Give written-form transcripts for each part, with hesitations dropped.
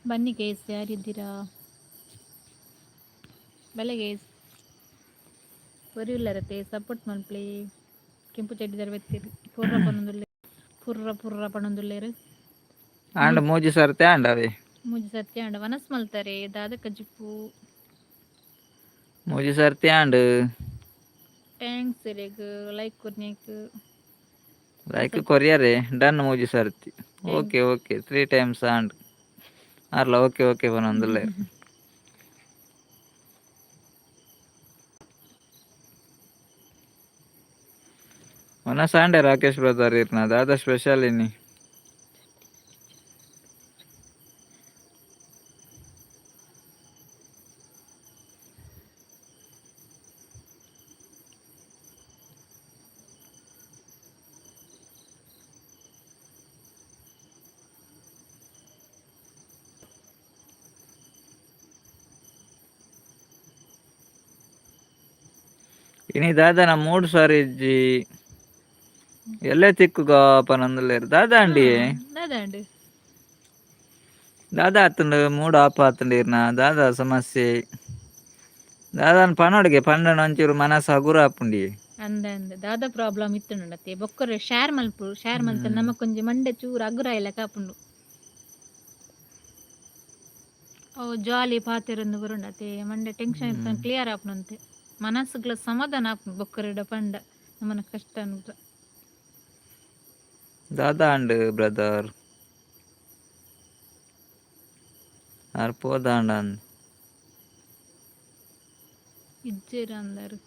ಬನ್ನಿ ಗೈಸ್, ಯಾರಿದ್ದೀರಾ? ಬಲೆ guys, ಬರೀಲ್ಲರತ್ತೆ support ಮನ್ಪ್ಲೇ ಕೆಂಪು ಚಡ್ಡಿ ತರಬೇತಿರಿ ಪುರ್ರ ಪಣೊಂದುಲ್ಲೇರು ಆಂಡ ಮೂಜಿ ಸರ್ತೆ ಆಂಡ ಅವೆ ಮೂಜಿ ಸರ್ತಿ ಆಂಡ ವನಸ್ ಮಲ್ತಾರೆ ದಾದ ಕಜಿಪ್ಪು ಮೂಜಿ ಸರ್ತಿ ಆಂಡ್ ಟ್ಯಾಂಕ್ಸ್ ರೆಗ್ ಲೈಕ್ ಕೊರ್ನೇಕ್ ಲೈಕ್ ಕೊರಿಯರೆ ಡನ್ ಮೂಜಿ ಸರ್ತಿ ಥ್ಯಾಂಕ್ಸ್. ಓಕೆ 3 ಟೈಮ್ಸ್ ಆಂಡ್ ಅರ್ಲ ಓಕೆ ಪನೊಂದುಲ್ಲೇರು ವನಸ್ ಆಂಡೆ ರಾಕೇಶ್ ಬ್ರದರ್ ಇರ್ನ ದಾದ ಸ್ಪೆಷಲ್ ಇನ್ನಿ ಇನಿ ದಾದನ 3 ಸಾರಿ ಇಜ್ಜಿ ಎಲ್ಲೇ ತಿಕ್ಕುಗ ಪನೊಂದುಲ್ಲೇರು ದಾದ ಅಂಡಿ ದಾದಾಂಡ್ ದಾದ ಆತುಂಡು 3 ಆಪ ಆತುಂಡು ಇರ್ನ ದಾದ ಸಮಸ್ಯೆ ದಾದಾನ್ ಪನೊಡ್ಗೆ ಪಂಡನ ಒಂಚೂರು ಮನಸ್ಸು ಹಗುರ ಆಪುಂಡಿ ಅಂದ ದಾದ ಪ್ರಾಬ್ಲಮ್ ಇತ್ತುಂಡತೆ ಬೊಕ್ಕರೆ ಶೇರ್ ಮಲ್ತ ನಮಕೊಂಜಿ ಮಂಡೆ ಚೂರು ಅಗುರ ಇಲ್ಲ ಕಾಪುಂಡು ಅವು ಜಾಲಿ ಪಾತೆರೊಂದು ಬರುಂಡತೆ ಮಂಡೆ ಟೆನ್ಷನ್ ಇರ್ತಾನೆ ಕ್ಲಿಯರ್ ಆಪುನಂತೆ ಮನಸ್ಸುಗಳ ಸಮಾಧಾನ ಆಪುಂಡು ಬೊಕ್ಕರೆಡ ಪಂಡ ನಮ್ಮನ ಕಷ್ಟ ಅಂತ ದಾದಾ ಅಂಡ್ ಬ್ರದರ್ ಅರ್ಪೋದಾಂಡನ್ ಇಜ್ಜೇರ ಅಂದರು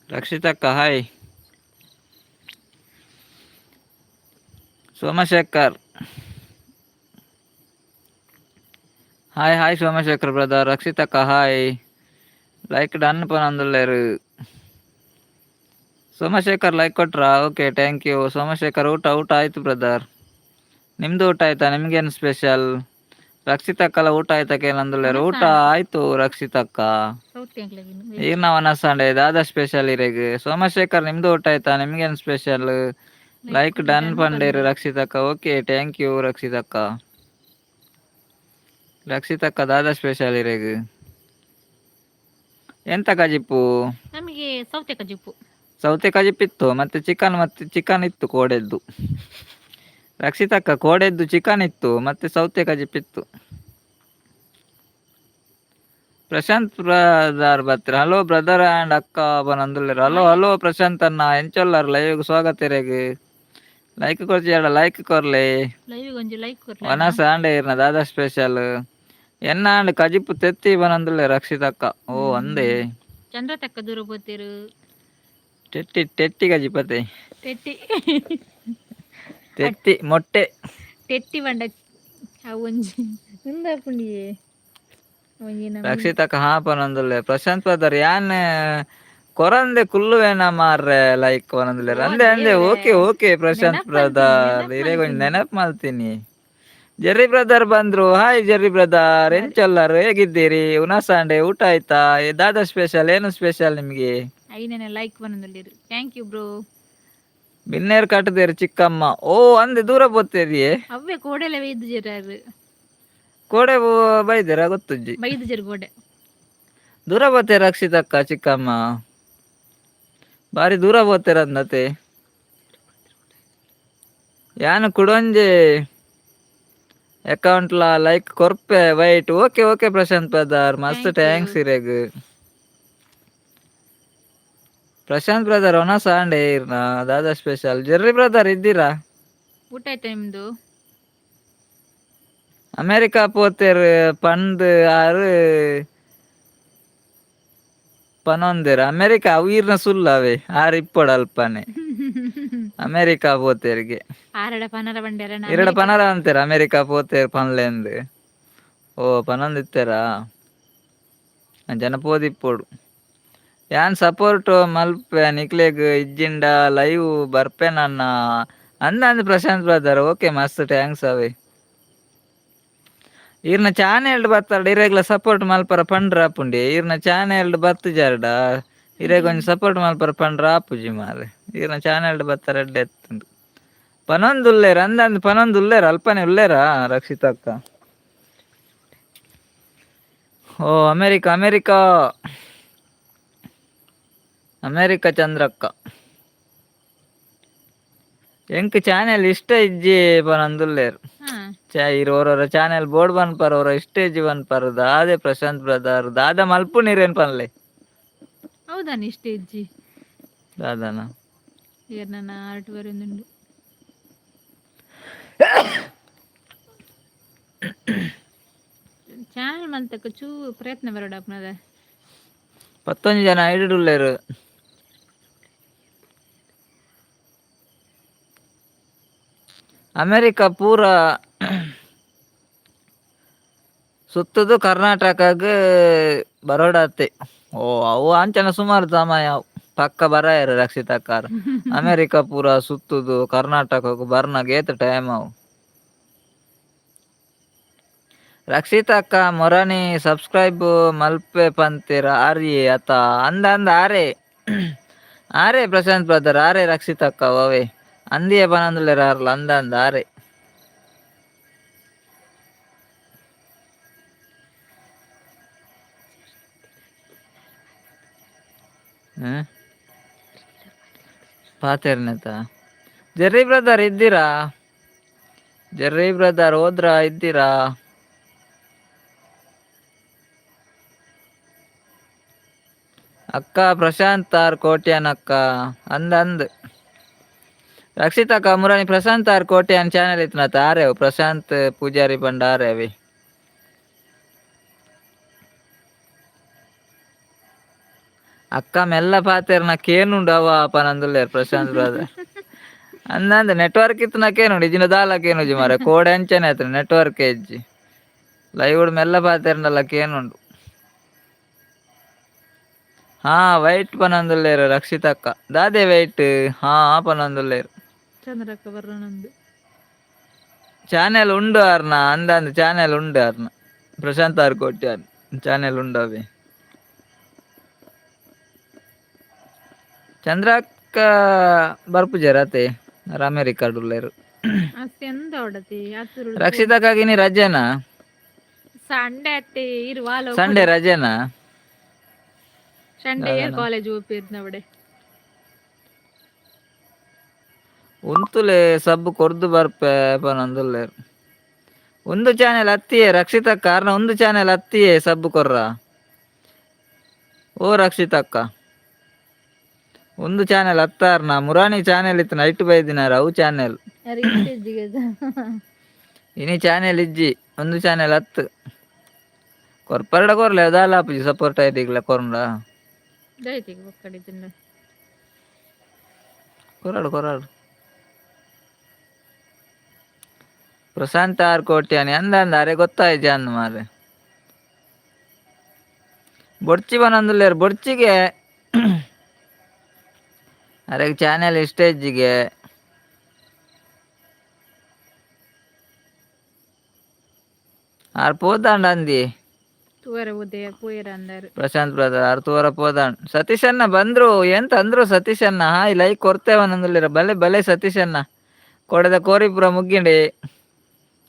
ರಕ್ಷಿತಕ್ಕ hi Somashekar hi Somashekar brother ರಕ್ಷಿತಕ್ಕ ಹಾಯ್ ಲೈಕ್ ಡನ್ ಪನೊಂದುಲ್ಲೇರು ಸೋಮಶೇಖರ್ ಲೈಕ್ ಕೊಟ್ರಾ ಓಕೆ ಥ್ಯಾಂಕ್ ಯು ಸೋಮಶೇಖರ್ ಊಟ ಆಯ್ತು ಬ್ರದರ್ ನಿಮ್ದು ಊಟ ಆಯ್ತಾ ನಿಮ್ಗೇನು ಸ್ಪೆಷಲ್ ರಕ್ಷಿತಕ್ಕಲ್ಲ ಊಟ ಆಯ್ತಕ್ಕೆ ಏನಂದುಲ್ಲೇರು ಊಟ ಆಯ್ತು ರಕ್ಷಿತಕ್ಕ ಈರ್ನ ವನಸಂಡೆ ದಾದ ಸ್ಪೆಷಲ್ ಇರೆಗ್ ಸೋಮಶೇಖರ್ ನಿಮ್ದು ಊಟ ಆಯ್ತಾ ನಿಮ್ಗೇನು ಸ್ಪೆಷಲ್ ಲೈಕ್ ಡನ್ ಪಂಡೇರು ರಕ್ಷಿತಕ್ಕ ಓಕೆ ಥ್ಯಾಂಕ್ ಯು ರಕ್ಷಿತಕ್ಕ ದಾದ ಸ್ಪೆಷಲ್ ಇರೆಗ್ ಎಂತ ಕಜಿಪ್ಪು ನಮಗೆ ಸೌತೆ ಕಜಿಪ್ಪಿತ್ತು ಮತ್ತೆ ಚಿಕನ್ ಇತ್ತು ಕೋಡೆದ್ದು ರಕ್ಷಿತಕ್ಕ ಕೋಡೆದ್ದು ಚಿಕನ್ ಇತ್ತು ಮತ್ತೆ ಸೌತೆ ಕಜಿಪ್ಪಿತ್ತು ಪ್ರಶಾಂತ್ ಬ್ರದರ್ ಬತ್ರ ಹಲೋ ಬ್ರದರ್ ಅಂಡ್ ಅಕ್ಕ ಬನಂದುಲ್ಲೇರು ಹಲೋ ಪ್ರಶಾಂತ್ ಅನ್ನ ಎಂಚೊಲ್ಲರ್ ಲೈವ್ ಸ್ವಾಗತ ಇರೆಗ್ ಲೈಕ್ ಕೊರ್ಚಿ ಲೈಕ್ ಕೊರ್ಲೆ ವನಸ ಆಂಡೆ ಇರ್ನ ದಾದ ಸ್ಪೆಷಲ್ ಎನ್ನ ಅಂಡ್ ಕಜಿಪ್ಪು ತೆತ್ತಿ ಬನಂದುಲ್ಲೆ ರಕ್ಷಿತಕ್ಕ ಓ ಅಂದೆ ಚಂದ್ರ ತಕ್ಕ ದೂರ ಬೋತಿರು ಟೆಟ್ಟಿ ಕಜಿಪತೆ ತೆತ್ತಿ ಮೊಟ್ಟೆ ತೆಟ್ಟಿ ಬಂಡ ಒಂಜಿ ಪುಂಡಿಯೇ ರಕ್ಷಿತಕ್ಕ ಹಾ ಪನೊಂದುಲ್ಲೆ ಪ್ರಶಾಂತ್ ಬ್ರದರ್ ಯಾನ್ ಕೊರಂದೆ ಕುಲ್ಲುವೇನ ಮಾರ್ರೆ ಲೈಕ್ ಪನೊಂದುಲ್ಲೇರು ಅಂದೆ ಓಕೆ ಪ್ರಶಾಂತ್ ಬ್ರದರ್ ಇರೇಗೊಂದು ನೆನಪು ಮಾಡ್ತೀನಿ ಜೆರ್ರಿ ಬ್ರದರ್ ಬಂದ್ರು ಹಾಯ್ ಜೆರ್ರಿ ಬ್ರದರ್ ಎಂಚೊಲ್ಲರು ಹೇಗಿದ್ದೀರಿ ಉನಾಸಂಡೆ ಊಟ ಆಯ್ತಾ ದಾದ ಸ್ಪೆಷಲ್ ಏನು ಸ್ಪೆಷಲ್ ನಿಮ್ಗೆ ಐನೇನೆ ಲೈಕ್ ಬಂದಿರು ಥ್ಯಾಂಕ್ ಯು ಬ್ರೋ ಬಿನ್ನೇರು ಕಟ್ಟದೇರು ಚಿಕ್ಕಮ್ಮ. ಓ ಅಂದೆ ದೂರ ಬೋತ್ತೇರಿಯೇ ಅವೇ ಕೋಡೆಲೆ ಬೈದು ಜರಾರು ಕೋಡೆ ಬೈದೇರ ಗೊತ್ತುಜ್ಜಿ ಬೈದು ಜರು ಕೋಡೆ ದೂರ ಬೋತೆ ರಕ್ಷಿತಕ್ಕ ಚಿಕ್ಕಮ್ಮ ಬಾರಿ ದೂರ ಬೋತೇರ ಅಂದತೆ ಯಾನು ಕುಡೊಂಜೆ ಅಕೌಂಟ್ಲ ಲೈಕ್ ಕೊರ್ಪೆ wait. Okay okay Prashant brother ಮಸ್ತ್ ಥ್ಯಾಂಕ್ಸ್ ಇರೆಗ್. ಪ್ರಶಾಂತ್ ಬ್ರದರ್ ಒನ ಸಾಂಡೆ ಇರ್ನ ದಾದಾ ಸ್ಪೆಷಲ್. ಜೆರ್ರಿ ಬ್ರದರ್ ಇದ್ದೀರಾ? ಊಟ ಆಯ್ತಾ ನಿಮ್ದು? ಅಮೇರಿಕಾ ಪೋತೇರ್ ಪಂದ್ ಆರು ಪನೊಂದೆರ್ ಅಮೇರಿಕಾ ಅವೀರ್ನ ಸುಳ್ಳವೇ ಆರು ಇಪ್ಪೊಡು ಅಲ್ಪನೆ ಅಮೇರಿಕಾ ಪೋತೇರ್ಗೆ ಆರಡ ಪನರ ಬಂಡೆರ ಇರಡ ಪನರ ಅಂತೆರ್ ಅಮೇರಿಕಾ ಪೋತೇರ್ ಪನ್ಲೆಂದ್. ಓ ಪನೊಂದಿತ್ತೆರ ಅಂಚನೆ ಪೋದಿಪ್ಪೊಡು. ಯಾನ್ ಸಪೋರ್ಟ್ ಮಲ್ಪೆ ನಿಕ್ಲೆಗ್ ಇಜ್ಜಿಂಡ ಲೈವ್ ಬರ್ಪೆನನ್ನ ಅಂದ್ ಪ್ರಶಾಂತ್ ಬ್ರದರ್. ಓಕೆ ಮಸ್ತ್ ಥ್ಯಾಂಕ್ಸ್ ಅವೇ. ಈರ್ನ ಚಾನೆಲ್ಡ್ ಬತ್ತಾರ್ಡ ಇರೆಗ್ಲ ಸಪೋರ್ಟ್ ಮಲ್ಪರ ಪಂಡ್ರ ಆಪುಂಡೆ. ಈರ್ನ ಚಾನೆಲ್ಡ್ ಬತ್ತು ಜಾರ್ಡ ಇರೆಗೊಂಜಿ ಸಪೋರ್ಟ್ ಮಲ್ಪರ ಪಂಡ್ರ ಆಪುಜಿ ಮಾರೆ. ಈರ್ನ ಚಾನೆಲ್ಡ್ ಬತ್ತಾರ ಎಡ್ಡೆ ಎತ್ತುಂಡು ಪನೊಂದು ಉಲ್ಲೇರ ಅಂದಂದು ಪನೊಂದು ಉಲ್ಲೇರ ಅಲ್ಪನೆ ಉಲ್ಲೇರ ರಕ್ಷಿತಕ್ಕ. ಓ ಅಮೇರಿಕಾ ಅಮೇರಿಕಾ ಅಮೇರಿಕಾ ಚಂದ್ರಕ್ಕ ಎಂಕ್ ಚಾನೆಲ್ ಇಷ್ಟ ಇಜ್ಜಿ ಪನೊಂದುಲ್ಲೇರು. ಇರೋರ ಚಾನೆಲ್ ಬೋರ್ಡ್ ಬನ್ಪರ್ ಅವರ ಸ್ಟೇಜ್ ಬನ್ಪರ್ ದಾದೆ ಪ್ರಶಾಂತ್ ಬ್ರದರ್ ದಾದ ಮಲ್ಪು ನೀರೇನ್ ಪನ್ಲೆ. ಹೌದಾ ಇಷ್ಟ ಇಜ್ಜಿ ದಾದಾನ ನನ್ನ ಆರ್ಟ್ ಬರೆಯುಂದುಂಡು. ಚಾನಲ್ ಮಂತಕ್ಕ ಚೂ ಪ್ರಯತ್ನ ಬರೋಡ ಅಪ್ನದ 11 ಜನ ಐಡುಲ್ಲೇರು. ಅಮೇರಿಕಾ ಪೂರ ಸುತ್ತದು ಕರ್ನಾಟಕಗ್ ಬರೋಡಾತೆ. ಓ ಅವು ಅಂಚನ ಸುಮಾರು ಸಮಯ ಪಕ್ಕ ಬರಾಯರು ರಕ್ಷಿತಕ್ಕಾರ. ಅಮೇರಿಕಾ ಪೂರ ಸುತ್ತುದು ಕರ್ನಾಟಕಗ್ ಬರ್ನಗ ಏತ್ ಟೈಮ್ ಅವು. ರಕ್ಷಿತಕ್ಕ ಮೊರನಿ ಸಬ್ಸ್ಕ್ರೈಬ್ ಮಲ್ಪೆ ಪಂತೆರ ಆರ್ಯೆ ಅತ ಅಂದ ಅಂದ ಆರೆ ಆರೆ ಪ್ರಶಾಂತ್ ಬ್ರದರ್ ಆರೆ ರಕ್ಷಿತಕ್ಕ ಅವೇ ಅಂದಿಯ ಪನಂದುಲ್ಲೆರ ಆರ್ಲ ಅಂದ ಅಂದ ಆರೆ. ಪಾತೆರ್ನೆತ ಜೆರ್ರಿ ಬ್ರದರ್ ಇದ್ದೀರಾ? ಜೆರ್ರಿ ಬ್ರದರ್ ಹೋದ್ರ ಇದ್ದೀರಾ? ಅಕ್ಕ ಪ್ರಶಾಂತ್ ಆರ್ ಕೋಟ್ಯಾನ್ ಅಕ್ಕ ಅಂದ್ ಅಂದ್ ರಕ್ಷಿತಕ್ಕ ಮುರಾನಿ ಪ್ರಶಾಂತ್ ಆರ್ ಕೋಟ್ಯಾನ್ ಚಾನೆಲ್ ಇತ್ನತ ಆರೆವು ಪ್ರಶಾಂತ್ ಪೂಜಾರಿ ಪಂಡ ಆರೆವಿ. ಅಕ್ಕ ಮೆಲ್ಲ ಪಾತೆರ್ನ ಕೇನುಂಡು ಅವ ಪನಂದುಲ್ಲೇರ್ ಪ್ರಶಾಂತ್ ಬ್ರದರ್ ಅಂದಂದ ನೆಟ್ವರ್ಕ್ ಇತ್ತು ನಕೇನುಂಡು ಇಜಿನ ದಾಲಕೇನುಜಿ ಮಾರೆ ಕೋಡೆ ಅಂಚನೆ ಆಯ್ತು ನೆಟ್ವರ್ಕ್ ಇಜ್ಜಿ ಲೈವ್ ಮೆಲ್ಲ ಪಾತೆರ್ನಲ್ಲ ಕೇನುಂಡು. ಹಾ ವೈಟ್ ಪನಂದುಲ್ಲೇರು ರಕ್ಷಿತಕ್ಕ ದಾದೆ ವೈಟ್ ಹಾ ಪನಂದುಲ್ಲೇರು. ಚಂದ್ರಕ್ಕ ಬರ್ರನಂದು ಚಾನೆಲ್ ಉಂಡು ಆರ್ನ ಅಂದಂದು ಚಾನೆಲ್ ಉಂಡು ಆರ್ನ ಪ್ರಶಾಂತ್ ಆರ್ ಕೋಟ್ಯಾನ್ ಚಾನೆಲ್ ಉಂಡವೆ. ಚಂದ್ರಕ್ಕ ಬರ್ಪುಜೆರ್ ಅಮೇರಿಕಾಡ್ ಉಲ್ಲೇರು. ಅಷ್ಟೆ ಎಂತ ಹೊಡತಿ ರಕ್ಷಿತಕ್ಕಾಗಿನಿ ರಜೆನಾ? ಸಂಡೆ ಅತ್ತೆ ಇರುವಾಲ ಸಂಡೆ ರಜೆನಾ? ಸಂಡೆ ಏರ್ ಕಾಲೇಜ್ ಹೋಗ್ತಿರ್ನವಡೆ ಉಂತುಲೆ ಸಬ್ ಕೊರ್ದು ಬರ್ಪೆ ಪನಂದುಲ್ಲೇರು. ಒಂದು ಚಾನೆಲ್ ಹತ್ತಿಯೇ ರಕ್ಷಿತಕ್ಕ ಕಾರ್ನ ಒಂದು ಚಾನೆಲ್ ಹತ್ತಿಯೇ ಸಬ್ ಕೊರ್ರ. ಓ ರಕ್ಷಿತಕ್ಕ ಒಂದು ಚಾನೆಲ್ ಹತ್ತಾರ್ನ ಮುರಾನಿ ಚಾನೆಲ್ ಇತ್ತು ನೈಟ್ ಬೈದಿನಾರ ಅವು ಚಾನೆಲ್ ಇನಿ ಚಾನೆಲ್ ಇಜ್ಜಿ ಒಂದು ಚಾನೆಲ್ ಹತ್ತು ಕೊರ್ಪರಡ ಕೊರ್ಲೆ ದಾಲಾಪುಜಿ ಸಪೋರ್ಟ್ ಐಟಿಗ್ಲ ಕೊರ್ಂಡ ಕೊರಾಡು ಕೊರಾಡು ಪ್ರಶಾಂತ್ ಆರ್ ಕೋಟ್ಯಾನಿ ಅಂದ ಅರೆ ಗೊತ್ತಾಯ್ತು ಅಂದ್ ಮಾರೆ ಬೊಡ್ಚಿ ಬನಂದುಲ್ಲೇರು ಬೊಡ್ಚಿಗೆ ಅರೆ ಚಾನೆಲ್ ಸ್ಟೇಜಿಗೆ ಆರ್ ಪೋತಾಂಡ ಅಂದಿ ತೂವರ ಉದಯ ಪೂಯರ ಅಂದರು. ಪ್ರಶಾಂತ್ ಬ್ರದರ್ ಆರು ತೂವರ ಪೋದಾಣ್. ಸತೀಶ್ ಅಣ್ಣ ಬಂದ್ರು ಎಂತ ಅಂದ್ರು ಸತೀಶ್ ಅಣ್ಣ ಹಾಯ್ ಲೈಕ್ ಕೊರ್ತೇವನಂದುಲ್ಲಿರ ಬಲೆ ಬಲೆ ಸತೀಶ್ ಅಣ್ಣ ಕೊಡದ ಕೋರಿಪುರ ಮುಗ್ಗಿಂಡಿ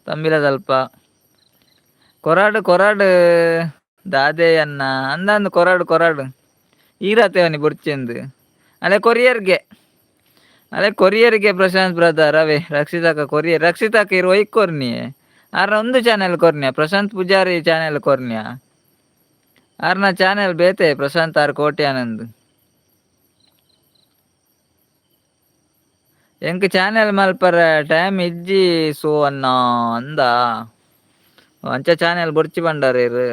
ತಂಬಿಲದಲ್ಪ ಕೊರಾಡು ಕೊರಾಡು ದಾದೆ ಅನ್ನ ಅಂದಂದು ಕೊರಾಡು ಕೊರಾಡು ಈರತೇವನಿ ಬುರ್ಚಿಂದು ಅಲೆ ಕೊರಿಯರ್ಗೆ ಪ್ರಶಾಂತ್ ಬ್ರದರ್ ಅವೇ ರಕ್ಷಿತಾಕ ಕೊರಿಯರ್ ರಕ್ಷಿತಾಕ ಇರು ಒಯ್ಕ್ ಕೊರ್ನಿ ಆರ್ನ ಒಂದು ಚಾನೆಲ್ ಕೊರ್ನಿಯ ಪ್ರಶಾಂತ್ ಪೂಜಾರಿ ಚಾನೆಲ್ ಕೊರ್ನಿಯ ಆರ್ನ ಚಾನೆಲ್ ಬೇತೆ ಪ್ರಶಾಂತ್ ಆರ್ ಕೋಟಿ ಆನಂದ್ ಎಂಕ್ ಚಾನೆಲ್ ಮಲ್ಪರ ಟೈಮ್ ಇಜ್ಜಿ ಸೋ ಅನ್ನ ಅಂದ ಅಂಚ ಚಾನೆಲ್ ಬೊಡ್ಚಿ ಬಂಡಾರೇರು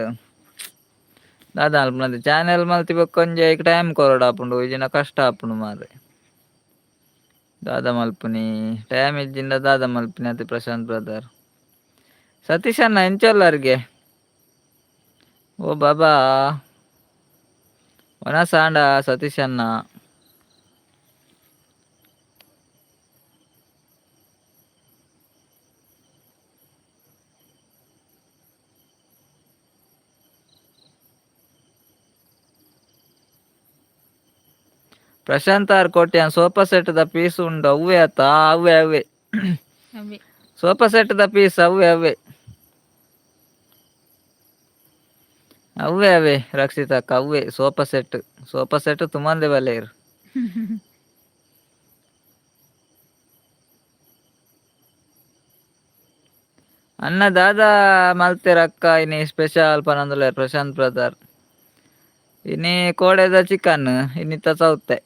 ದಾದ ಅಲ್ಪನದು ಚಾನೆಲ್ ಮಲ್ತಿ ಬೊಕ್ಕೊಂಜಿ ಐಕ್ ಟೈಮ್ ಕೊರಡ ಆಪುಂಡು ಇಜಿನ ಕಷ್ಟ ಆಪುಂಡು ಮಾರೆ ದಾದ ಮಲ್ಪುನಿ ಟೈಮ್ ಇಜ್ಜಿಂದ ದಾದ ಮಲ್ಪುನಿ ಅತಿ ಪ್ರಶಾಂತ್ ಬ್ರದರ್ ಸತೀಶ್ ಅಣ್ಣ ಎಂಚೊಲ್ಲರ್ಗೆ ಓ ಬಾಬಾ ಒನ ಸಾಂಡ ಸತೀಶ್ ಅಣ್ಣ Prashant R Kotian sofa set ದ ಪೀಸ್ ಉಂಡು ಅವೇ ಆತ ಅವೇ ಅವೇ ಸೋಫಾ ಸೆಟ್ ದ ಪೀಸ್ ಅವೇ ಅವೇ ರಕ್ಷಿತಕ್ಕ ಅವೇ ಸೋಫಾ ಸೆಟ್ ತುಮಂದೆ ಬಲೆ ಇರು ಅನ್ನ ದಾದ ಮಲ್ತೆರ್ ಅಕ್ಕ ಇನಿ ಸ್ಪೆಷಲ್ ಪನಂದುಲೆ ಪ್ರಶಾಂತ್ ಬ್ರದರ್ ಇನಿ ಕೋಡೆದ ಚಿಕನ್ ಇನ್ನಿತ್ತ ಸೌತೆ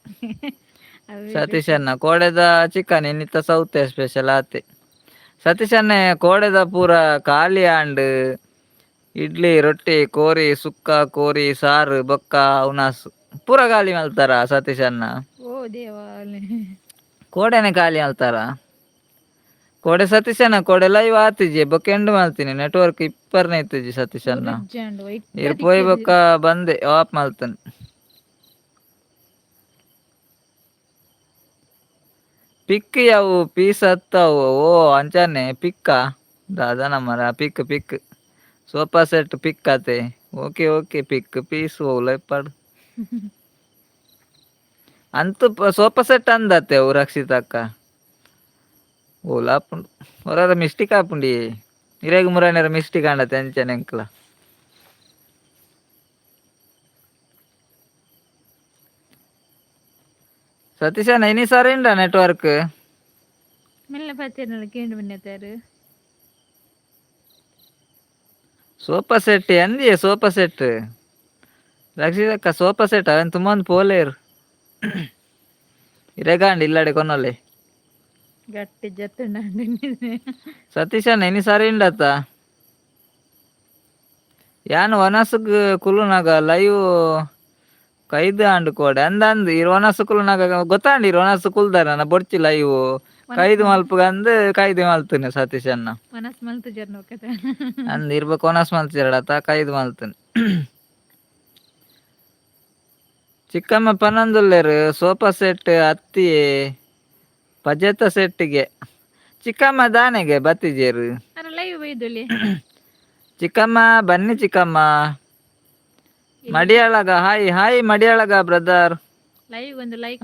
ಸತೀಶ್ ಅಣ್ಣ ಕೋಡೆದ ಚಿಕನ್ ಇನ್ನಿತ್ತ ಸೌತೆ ಸ್ಪೆಷಲ್ ಆತೆ ಸತೀಶ್ ಅಣ್ಣ ಕೋಡೆದ ಪೂರ ಖಾಲಿ ಆಂಡ್ ಇಡ್ಲಿ ರೊಟ್ಟಿ ಕೋರಿ ಸುಕ್ಕ ಕೋರಿ ಸಾರು ಬೊಕ್ಕ ಉನಾಸು ಪೂರ ಖಾಲಿ ಮಲ್ತಾರ ಸತೀಶ್ ಅಣ್ಣ ಓ ದೇವಾಲೆ ಕೋಡೆನೆ ಖಾಲಿ ಮಲ್ತಾರ ಕೋಡೆ ಸತೀಶ್ ಅಣ್ಣ ಕೋಡೆ ಲೈವ್ ಆತಿಜಿ ಬೊಕ್ಕ ಎಂಡು ಮಲ್ತೀನಿ ನೆಟ್ವರ್ಕ್ ಇಪ್ಪರ್ನೇ ಇತ್ತಿಜಿ ಸತೀಶ್ ಅಣ್ಣ ಇರ್ ಪೋಯ್ ಬೊಕ್ಕ ಬಂದೆ ಆಫ್ ಮಲ್ತನ್ ಪಿಕ್ ಯಾವು ಪೀಸ್ ಹತ್ತವು ಓ ಅಂಚಾನೆ ಪಿಕ್ಕ ದಾದನ ಮರ ಪಿಕ್ ಸೋಫಾ ಸೆಟ್ ಪಿಕ್ ಆತೆ ಓಕೆ ಪಿಕ್ ಪೀಸ್ ಓಲ ಪಡ್ ಅಂತೂ ಸೋಫಾ ಸೆಟ್ ಅಂದತ್ತೆ ಅವು ರಕ್ಷಿತಕ್ಕ ಓಲಾ ಆಪುಂಡು ಹೊರರ ಮಿಸ್ಟೇಕ್ ಆಪುಂಡಿ ಇರೇಗ ಮುರಾನೇರ ಮಿಸ್ಟೇಕ್ ಆಂಡತೆ ಅಂಚನೆ ಎಂಕ್ಲ ಸತೀಶ ಇನಿ ಸಾರಿ ಇಂಡ ನೆಟ್ವರ್ಕ್ ಮೆಲ್ಲ ಪತ್ತಿರನಲ್ಲ ಕೇಂಡು ಬನ್ನೆತ್ತಾರು ಸೋಫಾ ಸೆಟ್ ಎಂದಿಯೇ ಸೋಫಾ ಸೆಟ್ ರಕ್ಷಿತಕ್ಕ ಸೋಫಾ ಸೆಟ್ ಅವನ್ ತುಂಬಂದು ಪೋಲೇರು ಇರೇಗಾಂಡಿ ಇಲ್ಲಡೆ ಕೊನ್ನೊಲ್ಲೆ ಗಟ್ಟಿ ಜತ್ತುಂಡ ಸತೀಶಣ್ಣ ಇನಿ ಸಾರಿ ಇಂಡತ್ತ ಯಾನು ವನಸುಗ್ ಕುಲುನಾಗ ಲೈವ್ ಕೈದು ಆಂಡು ಕೋಡೆ ಅಂದಂದು ಇರು ವನಸು ಕುಲುನಾಗ ಗೊತ್ತಾಂಡಿ ಇರು ವನಸು ಕುಲ್ದಾರ ಬೊಡ್ಚಿ ಲೈವ್ ಕೈದು ಮಲ್ಪುಗ ಅಂದು ಕೈದು ಮಲ್ತುನೆ ಸತೀಶ್ ಅಣ್ಣ ಮನಸ್ ಮಲ್ತು ಜರ್ನ ಹೋಗತ್ತೆ ಅಂದ್ ಇರ್ಬೇಕು ವನಸ್ ಮಲ್ತಿರಡತ ಕೈದು ಮಲ್ತುನೆ ಚಿಕ್ಕಮ್ಮ ಪನಂದುಲ್ಲೇರು ಸೋಫಾ ಸೆಟ್ ಅತ್ತಿ ಪಜೆತ ಸೆಟ್ಗೆ ಚಿಕ್ಕಮ್ಮ ದಾನೆಗೆ ಬತ್ತಿಜೇರು ಲೈವ್ ಬೈದುಲಿ ಚಿಕ್ಕಮ್ಮ ಬನ್ನಿ ಚಿಕ್ಕಮ್ಮ ಮಡಿಯಾಳಗ ಹಾಯ್ ಮಡಿಯಾಳಗ ಬ್ರದರ್ ಲೈವ್ ಒಂದು ಲೈಕ್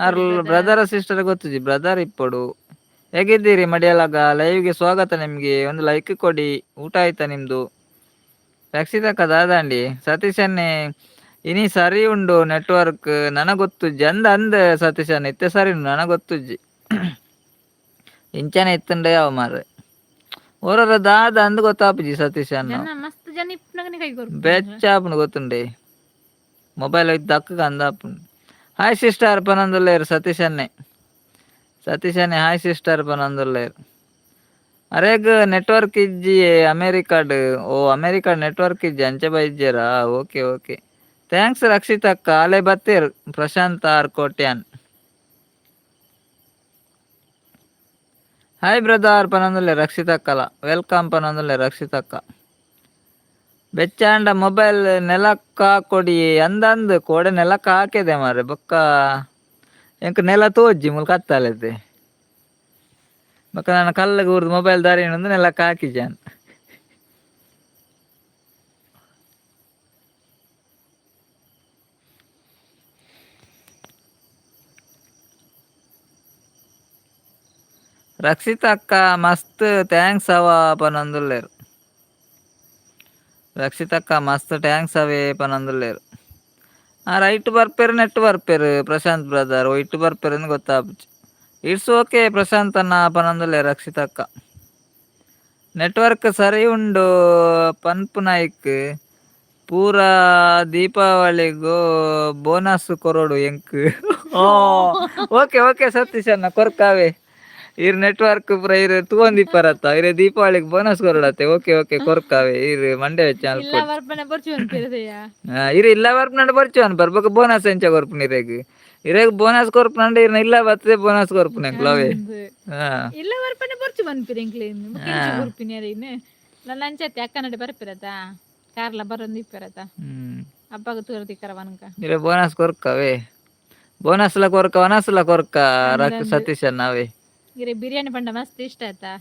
ಬ್ರದರ್ ಸಿಸ್ಟರ್ ಗೊತ್ತುಜಿ ಬ್ರದರ್ ಇಪ್ಪಡು ಹೇಗಿದ್ದೀರಿ ಮಡಿಯಾಳಗ ಲೈವ್ಗೆ ಸ್ವಾಗತ ನಿಮ್ಗೆ ಒಂದು ಲೈಕ್ ಕೊಡಿ ಊಟ ಆಯ್ತಾ ನಿಮ್ದು ರಕ್ಷಿತಕ್ಕ ದಾದಾಂಡಿ ಸತೀಶನ್ನೇ ಇನಿ ಸರಿ ಉಂಡು ನೆಟ್ವರ್ಕ್ ನನಗೊತ್ತುಜ್ಜಿ ಅಂದ ಸತೀಶನ್ ಇತ್ತೆ ಸರಿ ಉಂಡು ನನಗೊತ್ತುಜ್ಜಿ ಇಂಚನೆ ಇತ್ತಂಡೆ ಯಾವ ಮಾರ್ರೆ ಓರರ ದಾದ ಅಂದ್ ಗೊತ್ತಾಪುಜಿ ಸತೀಶ್ ಅನ್ನ ಮಸ್ತ್ ಜನ ಇಪ್ಪನಗನೆ ಕೈ ಕೊರ್ಪುಂಡು ಬೆಚ್ಚಾಪುಂಡು ಗೊತ್ತುಂಡೆ ಮೊಬೈಲ್ ಹೋಯ್ತು ದಕ್ಕಗ ಅಂದಾಪುಂಡು ಹಾಯ್ ಸಿಸ್ಟರ್ ಪನಂದುಲ್ಲೇರು ಸತೀಶ್ ಹಾಯ್ ಸಿಸ್ಟರ್ ಪನಂದುಲ್ಲೇರು ಅರೇಗ್ ನೆಟ್ವರ್ಕ್ ಇಜ್ಜಿ ಅಮೇರಿಕಾಡ್ ಅಮೇರಿಕಾಡ್ ನೆಟ್ವರ್ಕ್ ಇಜ್ಜಿ ಅಂಚೆ ಬೈಜ್ಜೇರ ಓಕೆ ಥ್ಯಾಂಕ್ಸ್ ರಕ್ಷಿತಕ್ಕ ಅಲೆ ಬತ್ತೇರು Prashant R Kotian hi brother ಪನಂದುಲ್ಲೆ ರಕ್ಷಿತಕ್ಕಲ ವೆಲ್ಕಮ್ ಪನಂದುಲ್ಲೆ ರಕ್ಷಿತಕ್ಕ ಬೆಚ್ಚಾಂಡ ಮೊಬೈಲ್ ನೆಲಕ್ಕ ಕೊಡಿ ಅಂದಂದು ಕೋಡೆ ನೆಲಕ್ಕ ಹಾಕಿದೆ ಮಾರೆ ಬೊಕ್ಕ ಎಂಕ್ ನೆಲ ತೋಜ್ಜಿ ಮುಲ್ ಕತ್ತಲೆತೆ ಬೊಕ್ಕ ನಾನು ಕಲ್ಲಿಗೆ ಊರ್ದು ಮೊಬೈಲ್ ದಾರಿ ನೆಲಕ್ಕ ಹಾಕಿಜಾನ್ ರಕ್ಷಿತ ಅಕ್ಕ ಮಸ್ತ್ ಥ್ಯಾಂಕ್ಸ್ ಅವ ಪನೊಂದುಲ್ಲೇರು. ರಕ್ಷಿತಕ್ಕ ಮಸ್ತ್ ಟ್ಯಾಂಕ್ಸ್ ಅವೇ ಪನೊಂದುಲ್ಲೇರು. ರೈಟ್ ಬರ್ಪೇರು ನೆಟ್ ಬರ್ಪೇರು ಪ್ರಶಾಂತ್ ಬ್ರದರ್ ಇಟ್ಟು ಬರ್ಪೇರು ಅಂತ ಗೊತ್ತಾಪುಜಿ. ಇಟ್ಸ್ ಓಕೆ ಪ್ರಶಾಂತ್ ಅನ್ನ ಪನೊಂದುಲ್ಲೆ ರಕ್ಷಿತಕ್ಕ. ನೆಟ್ವರ್ಕ್ ಸರಿ ಉಂಡು ಪನ್ಪು ನಾಯ್ಕ್ ಪೂರಾ ದೀಪಾವಳಿಗೂ ಬೋನಸ್ ಕೊರೋಡು ಎಂಕ್. ಓಕೆ ಓಕೆ ಸತೀಶ್ ಅನ್ನ ಕೊರ್ಕಾವೆ ಇರ್ ನೆಟ್ವರ್ಕ್ ಪೂರ ಇರ್ ತೂಂದಿಪ್ಪರತ್ತ ಇರೆ ದೀಪಾವಳಿಗೆ ಬೋನಸ್ ಕೊರಡತ್ತೆ. ಓಕೆ ಓಕೆ ಕೊರ್ಕಾವೆ ಇರ್ ಮಂಡೆ ಚಾನಲ್ ಇಲ್ಲ ಬರ್ಪನೆ ಬರ್ಚು ಅನ್ಪಿರದೆಯ ಇರು ಇಲ್ಲ ಬರ್ಪನಂಡು ಬರ್ಚು ಅನ್ ಬರ್ಬೇಕು ಬೋನಸ್ ಎಂಚ ಕೊರ್ಪುನ ಇರೆಗ್ ಬೋನಸ್ ಕೊರ್ಪುನಂಡು ಇರ್ನ ಇಲ್ಲ ಬರ್ತದೆ ಬೋನಸ್ ಕೊರ್ಪುನ ಎಂಕ್ಲವೇ. ಇಲ್ಲ ಬರ್ಪನೆ ಬರ್ಚು ಬನ್ಪಿರಿ ಎಂಕ್ಲೇನು ಮುಖ್ಯ ಬರ್ಪಿನಿ ಅದೇನು ನನ್ನ ಅಂಚತ್ತೆ ಅಕ್ಕನಡೆ ಬರ್ಪಿರತ್ತ ಕಾರ್ಲ ಬರೋದು ಇಪ್ಪಿರತ್ತ ಹಬ್ಬಗ ತೂರದಿಕ್ಕರ ವನಕ ಇರೆ ಬೋನಸ್ ಕೊರ್ಕವೇ ಬೋನಸ್ಲ ಕೊರ್ಕ ವನಸ್ಲ ಕೊರ್ಕ ಸತೀಶ್ ನಾವೇ ಇರೆ ಬಿರಿಯಾನಿ ಪಂಡ ಮಸ್ತ್ ಇಷ್ಟ ಆಯ್ತಾ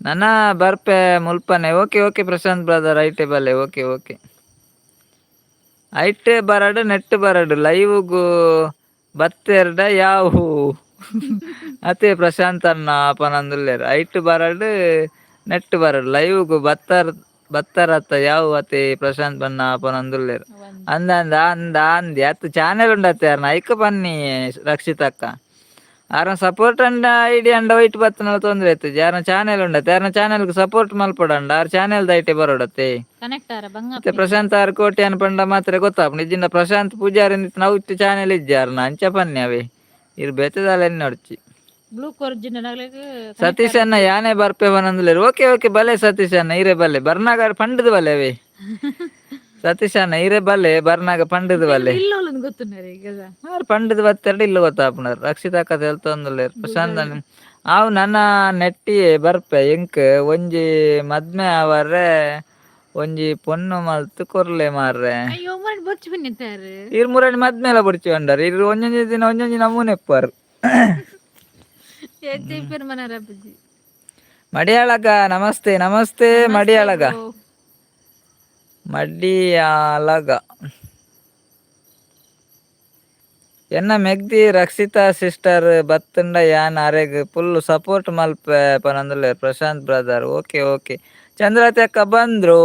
ನನ್ನ ಬರ್ಪೆ ಮುಲ್ಪನೆ. ಓಕೆ ಓಕೆ ಪ್ರಶಾಂತ್ ಬ್ರದರ್ ಐಟೆ ಬಲ್ಲೆ ಓಕೆ ಓಕೆ ಐಟೆ ಬರಡು ನೆಟ್ ಬರಡು ಲೈವ್ಗೂ ಬತ್ತೆರ್ಡ ಯಾವು ಅತೆ ಪ್ರಶಾಂತ್ ಅನ್ನ ಪನಂದುಲ್ಲೇರು ಐಟ್ ಬರಡು ನೆಟ್ ಬರಡು ಲೈವ್ಗೂ ಬತ್ತರತ್ತ ಯಾವ ಅತೆ ಪ್ರಶಾಂತ್ ಬನ್ನ ಪನಂದುಲ್ಲೇರು ಅಂದ ಅಂದ ಅಂದ ಅಂದಿ ಅತ್ತು ಚಾನೆಲ್ ಉಂಡತ್ತೆ ಯಾರನ್ನ ಐಕ ಬನ್ನಿ ರಕ್ಷಿತಕ್ಕ ಯಾರ ಸಪೋರ್ಟ್ ಅಂಡ ಐಡಿ ಅಂಡ ವೈಟ್ ಬತ್ತನ ತೊಂದ್ರೆ ಆಯ್ತು. ಯಾರನ್ನ ಚಾನೆಲ್ ಉಂಡತ್ತೆ ಯಾರನ್ನ ಚಾನೆಲ್ಗೆ ಸಪೋರ್ಟ್ ಮಲ್ಪಡಂಡ ಆರ್ ಚಾನೆಲ್ ದೈಟೆ ಬರೋಡತ್ತೆ ಕನೆಕ್ಟ್ ಆರ ಮತ್ತೆ ಪ್ರಶಾಂತ್ ಆರ್ ಕೋಟಿ ಅನ್ಪಂಡ ಮಾತ್ರ ಗೊತ್ತಾಪ ನಿಜಿಂದ ಪ್ರಶಾಂತ್ ಪೂಜಾರಿ ನಾವು ಇಟ್ಟು ಚಾನೆಲ್ ಇದ್ದಾರನ ಅಂಚ ಪನ್ನಿ ಅವೇ ಇರ್ ಬೆತ್ತದಲ್ಲ ನೋಡ್ಚಿ ಬ್ಲೂ ಒರಿಜಿನಲ್ ಸತೀಶ್ ಅನ್ನ ಯಾನೇ ಬರ್ಪೆ ಬನಂದ್ಲೇರು. ಓಕೆ ಓಕೆ ಬಲೆ ಸತೀಶ್ ಅನ್ನ ಇರೇ ಬಲ್ಲೆ ಬರ್ನಾಗ ಪಂಡದ ಬಲ್ಲೆ ಅವೇ ಸತೀಶ್ ಅನ್ನ ಇರೇ ಬಲ್ಲೆ ಬರ್ನಾಗ ಪಂಡದ ಬಲ್ಲೆ ಪಂಡದ ಬತ್ತೆರಡು ಇಲ್ಲ ಗೊತ್ತಾಪುನರ್ ರಕ್ಷಿತ ಕತೆ ಹೇಳ್ತೊಂದುಲ್ಲೇರು ಪ್ರಶಾಂತ್ ಅವು ನನ್ನ ನೆಟ್ಟಿ ಬರ್ಪೆ ಎಂಕ್ ಒಂಜಿ ಮದ್ಮೆ ಅವರೇ ಒಂಜಿ ಪೊಣ್ಣು ಮಲ್ತು ಕೊರ್ಲೆ ಮಾರ್ರೆ ಇರ್ ಮುರಡಿ ಮದ್ಮೆಲ ಬುಡ್ಚಿ ಬಂಡಾರ ಇರ್ ಒಂಜೊಂಜಿ ದಿನ ಒಂಜೊಂಜಿ ನಮೂನೆ ಎಪ್ಪಾರು. ಮಡಿಯಾಳಗ ನಮಸ್ತೆ ನಮಸ್ತೆ ಮಡಿಯಾಳಗ ಮಡಿಯಾಳಗ ಎನ್ನ ಮೆಗ್ದಿ ರಕ್ಷಿತಾ ಸಿಸ್ಟರ್ ಬತ್ತಂಡ ಯಾನ್ ಅರೆಗ್ ಫುಲ್ ಸಪೋರ್ಟ್ ಮಲ್ಪೆ ಪನಂದುಲ್ಲೇರು ಪ್ರಶಾಂತ್ ಬ್ರದರ್. ಓಕೆ ಓಕೆ ಚಂದ್ರತೆ ಅಕ್ಕ ಬಂದ್ರು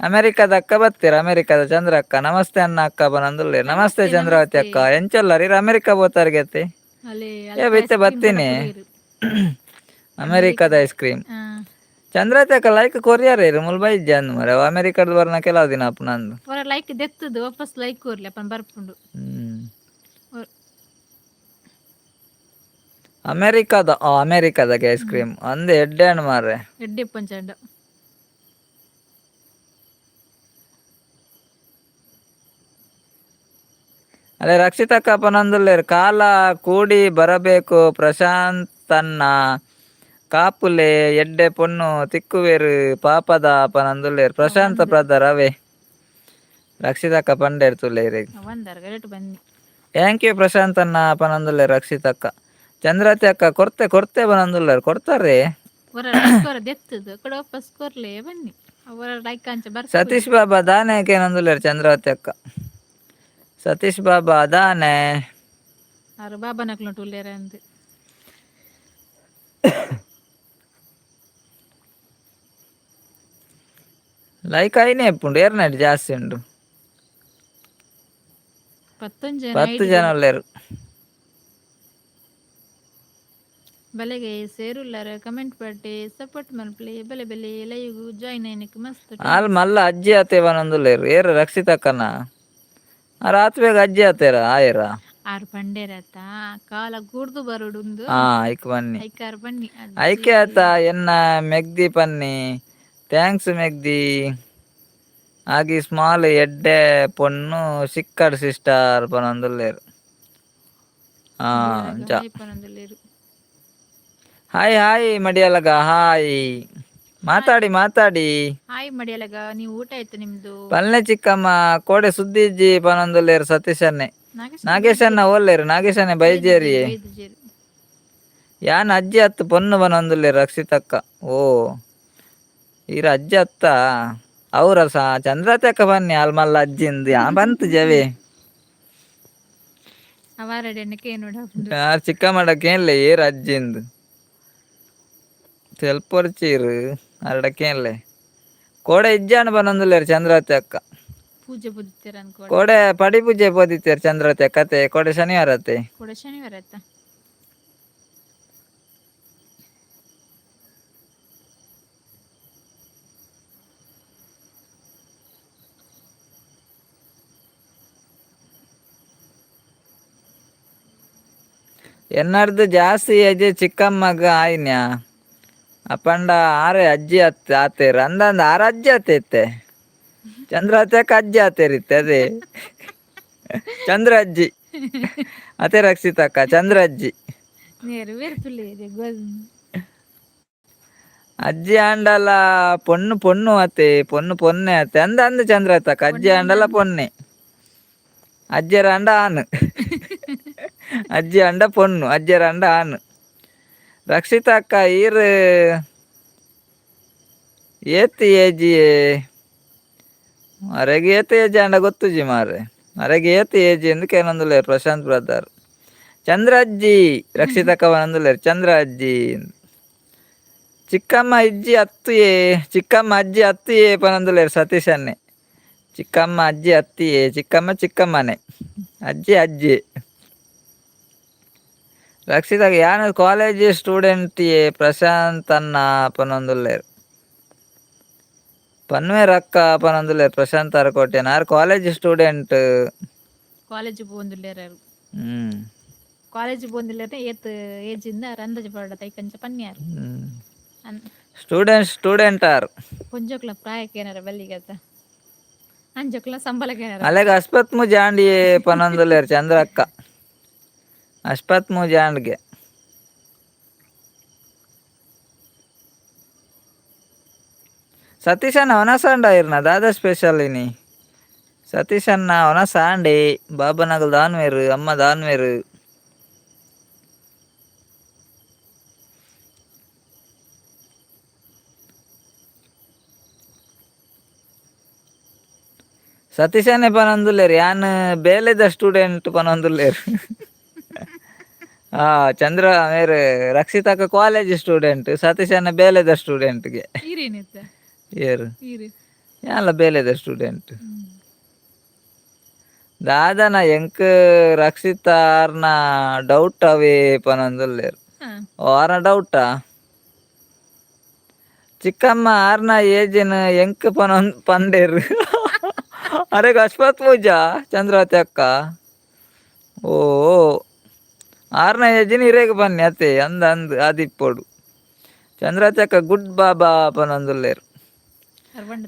ಅಮೆರಿಕದ ಅಕ್ಕ ಬತ್ತೀರ ಅಮೆರಿಕದ ಚಂದ್ರ ಅಕ್ಕ ನಮಸ್ತೆ ಅನ್ನ ಅಕ್ಕ ಬನಂದುಲ್ಲೇರು. ನಮಸ್ತೆ ಚಂದ್ರಾವತಿ ಅಕ್ಕ ಎಂಚಲ್ಲರಿ ಇರ್ ಅಮೆರಿಕ ಬೋತಾರ್ಗೆತ್ತೆ ಏ ಬಿತ್ತೆ ಬತ್ತೀನಿ ಅಮೆರಿಕದ ಐಸ್ ಕ್ರೀಮ್ ಚಂದ್ರತೆ ಅಕ್ಕ ಲೈಕ್ ಕೊರಿಯರ್ ಇರು ಮುಲ್ಬೈ ಇಜ್ಜಂದು ಮರ ಅಮೆರಿಕದ ಬರ್ನ ಕೆಲವು ದಿನ ಅಪ್ಪ ನಂದು ಲೈಕ್ ದೆತ್ತದು ವಾಪಸ್ ಲೈಕ್ ಕೊರ್ಲಿ ಅಪ್ಪನ ಬರ್ಪುಂಡು ಅಮೆರಿಕದ ಐಸ್ ಕ್ರೀಮ್ ಅಂದ್ ಎಡ್ಡೆ ಹಣ್ಣು ಮಾರ್ರೆ ಎಡ್ಡೆ ಪಂಚಂಡ ಅಲ್ಲೇ ರಕ್ಷಿತಕ್ಕ ಪನಂದುಲ್ಲೇರು ಕಾಲ ಕೂಡಿ ಬರಬೇಕು ಪ್ರಶಾಂತನ್ನ ಕಾಪುಲೆ ಎಡ್ಡೆ ಪೊಣ್ಣು ತಿಕ್ಕುವೇರು ಪಾಪದ ಪನಂದುಲ್ಲೇರು ಪ್ರಶಾಂತ ಬ್ರದರ್ ಅವೇ ರಕ್ಷಿತಕ್ಕ ಪಂಡೇರು ತುಲ್ಲೇರಿ ಥ್ಯಾಂಕ್ ಯು ಪ್ರಶಾಂತ್ ಅನ್ನ ಪನಂದುಲ್ಲೇರು ರಕ್ಷಿತಕ್ಕ. ಚಂದ್ರತಿ ಅಕ್ಕ ಕೊರ್ತೆ ಕೊರ್ತೆ ಬನಂದುಲ್ಲೇರು ಕೊಡ್ತಾರೆ ಸತೀಶ್ ಬಾಬಾ ದಾನೆ ಕೇನಂದುಲ್ಲೇರು ಚಂದ್ರವತಿ ಅಕ್ಕ ಸತೀಶ್ ಬಾಬಾ ದಾನೆ ಬಾಬಾ ನಕ್ಲುಂಟುಲ್ಲೇರ ಅಂದ್ ಲೈಕ್ ಐನೇ ಎಪ್ಪುಂಡು ಏರ್ನೈಟ್ ಜಾಸ್ತಿ ಉಂಡು 10 ಜನ ಉಳ್ಳೇರು ಬಲೆಗೆ ಸೇರುಲ್ಲಾರ ಕಮೆಂಟ್ ಪಟ್ಟಿ ಸಪೋರ್ಟ್ ಮಲ್ಪಲಿ ಬೆಲೆ ಬೆಲೆ ಲೈವ್ ಜಾಯಿನ್ ಐನಿಕ್ ಮಸ್ತ್ ಆಲ್ ಮಲ್ಲ ಅಜ್ಜಿ ಆತೆ ಬನಂದುಲ್ಲೇರು ಏರು ರಕ್ಷಿತಕ್ಕನ ರಾತ್ ಬೇಗ ಅಜ್ಜಿ ಆತೇರ ಆಯರ ಆರು ಪಂಡೇರತ್ತ ಕಾಲ ಕೂಡ್ದು ಬರೋಡುಂದು ಐಕ್ ಬನ್ನಿ ಐಕಾರ್ ಬನ್ನಿ ಐಕೆ ಆತ ಎನ್ನ ಮೆಗ್ದಿ ಪನ್ನಿ ಥ್ಯಾಂಕ್ಸ್ ಮೆಗ್ದಿ ಆಗಿ ಸ್ಮಾಲ್ ಎಡ್ಡೆ ಪೊಣ್ಣು ಸಿಕ್ಕಡ್ ಸಿಸ್ಟರ್ ಪನಂದುಲ್ಲೇರು ಹಾಯ್ ಹಾಯ್ ಮಡಿಯಲಗ ಹಾಯ್ ಮಾತಾಡಿ ಹಾಯ್ ಮಡಿಯಲಗ ನೀವು ಊಟ ಆಯ್ತು ನಿಮ್ದು ಪಲ್ಲೆ ಚಿಕ್ಕಮ್ಮ ಕೋಡೆ ಸುದ್ದಿಜ್ಜಿ ಪನಂದುಲ್ಲೇರು ಸತೀಶನ್ನೆ ನಾಗೇಶನ್ನ ಓಲ್ಲೇರು ನಾಗೇಶನ್ನೆ ಬೈಜೇರಿ ಯಾನ್ ಅಜ್ಜಿ ಹತ್ತು ಪೊಣ್ಣು ಬನಂದುಲ್ಲೇರು ರಕ್ಷಿತಕ್ಕ ಓ ಈರ ಅಜ್ಜಿ ಹತ್ತ ಅವ್ರ ಚಂದ್ರತೆ ಅಕ್ಕ ಬನ್ನಿ ಅಲ್ಮಲ್ಲ ಅಜ್ಜಿಂದು ಯಾ ಬಂತು ಜವೆ ಅವಾರಡೆ ಎಣ್ಣಕ್ಕೆ ನೋಡ ಚಿಕ್ಕ ಮಾಡಕ್ಕೇನ್ಲೆ ಏರ್ ಅಜ್ಜಿಂದು ತೆಲ್ಪೊರ್ಚೀರು ಅರಡಕ್ಕೇನ್ಲೆ ಕೋಡೆ ಇಜ್ಜಾನ ಬನ್ನೊಂದುಲ್ಲೇರು ಚಂದ್ರವತಿ ಅಕ್ಕ ಪೂಜೆ ಬುದ್ಧಿತ್ತೀರ ಅನ್ಕೋಡ ಕೋಡೆ ಪಡಿ ಪೂಜೆ ಬೋದಿತ್ತೀರು ಚಂದ್ರವತಿ ಅಕ್ಕತೆ ಕೋಡೆ ಶನಿವಾರ ಅತ್ತೆ ಕೂಡ ಶನಿವಾರ ಆಯ್ತಾ ಎನ್ನಡ್ದು ಜಾಸ್ತಿ ಅಜ್ಜಿ ಚಿಕ್ಕಮ್ಮಗ ಆಯ್ನ್ಯ ಅಪ್ಪಂಡ ಆರೆ ಅಜ್ಜಿ ಆತೇರು ಅಂದಂದ ಆರ ಅಜ್ಜಿ ಆತೈತೆ ಚಂದ್ರವತ್ಯಕ ಅಜ್ಜಿ ಆತೇರಿತ್ತೆ ಅದೇ ಚಂದ್ರ ಅಜ್ಜಿ ಅತೆ ರಕ್ಷಿತಕ್ಕ ಚಂದ್ರ ಅಜ್ಜಿ ನೇರು ವೆರ್ತುಲೆ ಅಜ್ಜಿ ಆಂಡಲ ಪೊಣ್ಣು ಪೊಣ್ಣು ಅತ್ತೆ ಪೊಣ್ಣು ಪೊನ್ನೆ ಅತ್ತೆ ಅಂದ ಚಂದ್ರವತಕ್ಕ ಅಜ್ಜಿ ಆಂಡಲ ಪೊನ್ನೆ ಅಜ್ಜರ ಅಂಡ ಆನು ಅಜ್ಜಿ ಅಂಡ ಪೊಣ್ಣು ಅಜ್ಜರ ಅಂಡ ಆನು ರಕ್ಷಿತಕ್ಕ ಈರ್ ಏತ್ ಏಜಿ ಮರೆಗೆ ಏತ್ ಏಜಿ ಅಂಡ ಗೊತ್ತುಜಿ ಮಾರೆ ಮರೆಗೆ ಏತ್ ಏಜಿ ಎಂದು ಕೇಳೊಂದುಲ್ಲೇರು ಪ್ರಶಾಂತ್ ಬ್ರದರ್ ಚಂದ್ರ ಅಜ್ಜಿ ರಕ್ಷಿತಕ್ಕ ಬಂದುಲ್ಲೇರು ಚಂದ್ರ ಅಜ್ಜಿ ಚಿಕ್ಕಮ್ಮ ಅಜ್ಜಿ ಅತ್ತಿಯೇ ಚಿಕ್ಕಮ್ಮ ಅಜ್ಜಿ ಅತ್ತಿಯೇ ಪನೊಂದುಲ್ಲೇರು ಸತೀಶ್ ಅನ್ನೆ ಚಿಕ್ಕಮ್ಮ ಅಜ್ಜಿ ಅತ್ತಿಯೇ ಚಿಕ್ಕಮ್ಮನೆ ಅಜ್ಜಿ ಅಜ್ಜಿ ರಕ್ಷಿತಾಗ ಯಾನು ಕಾಲೇಜ್ ಸ್ಟೂಡೆಂಟ್ ಪ್ರಶಾಂತ್ ಅನ್ನ ಪನೊಂದುಲ್ಲೇರು ಪನ್ವೇರ್ ಅಕ್ಕ ಪನೊಂದುಲ್ಲೇರು ಪ್ರಶಾಂತ್ ಅರಕೋಟೆ ನಾರು ಕಾಲೇಜ್ ಸ್ಟೂಡೆಂಟ್ ಕಾಲೇಜ್ ಬಂದುಲ್ಲೇರು ಕಾಲೇಜ್ ಬಂದುಲ್ಲೇರು ಏತ್ ಏಜಿಂದ ರಂದಜ ಬರಡ ತೈಕಂಚ ಪನ್ಯಾರು ಸ್ಟೂಡೆಂಟ್ ಆರ್ ಪೊಂಜೋಕ್ಲ ಪ್ರಾಯಕ್ಕೆ ಏನಾರ ಬಲ್ಲಿಗತ್ತ ಅಂಜೋಕ್ಲ ಸಂಬಳಕ್ಕೆ ಏನಾರ ಅಲೆಗ ಅಸ್ಪತ್ಮು ಜಾಂಡಿ ಪನೊಂದುಲ್ಲೇರು ಚಂದ್ರಕ್ಕ ಅಸ್ಪತ್ಮು ಜಾಂಡ್ಗೆ ಸತೀಶಣ್ಣ ಒನಸಾಂಡ ಇರ್ನ ದಾದಾ ಸ್ಪೆಷಲ್ ಇನಿ ಸತೀಶಣ್ಣ ಒನಸಾಂಡೆ ಬಾಬನಗಲ್ ದಾನ್ವೇರು ಅಮ್ಮ ದಾನ್ವೇರು ಸತೀಶನ್ನೇ ಪನೊಂದುಲ್ಲೇರು ಯಾನ್ ಬೇಲೆದ ಸ್ಟೂಡೆಂಟ್ ಪನೊಂದುಲ್ಲೇರು ಚಂದ್ರ ಮೇರೆ ರಕ್ಷಿತಕ್ಕ ಕಾಲೇಜ್ ಸ್ಟೂಡೆಂಟ್ ಸತೀಶನ್ನ ಬೇಲೆದ ಸ್ಟೂಡೆಂಟ್ಗೆ ಏರು ಯಾನ್ಲ ಬೇಲೆದ ಸ್ಟೂಡೆಂಟ್ ದಾದನ ಎಂಕ್ ರಕ್ಷಿತಾರ್ನ ಡೌಟ್ ಅವೇ ಪನೊಂದುಲ್ಲೇರು ಆರ್ನ ಡೌಟಾ ಚಿಕ್ಕಮ್ಮ ಆರ್ನ ಏಜಿನ ಎಂಕ್ ಪಂಡೇರು ಅರೆಗ ಅಶ್ವತ್ ಪೂಜಾ ಚಂದ್ರವತಿ ಅಕ್ಕ ಓ ಆರ್ನ ಏಜಿನ ಹಿರೇಗ ಬನ್ನಿ ಅತ್ತೆ ಅಂದ ಆದಿಪ್ಪೋಡು ಚಂದ್ರವತಿ ಅಕ್ಕ ಗುಡ್ ಬಾಬಾ ಪನೊಂದುಲ್ಲೇರು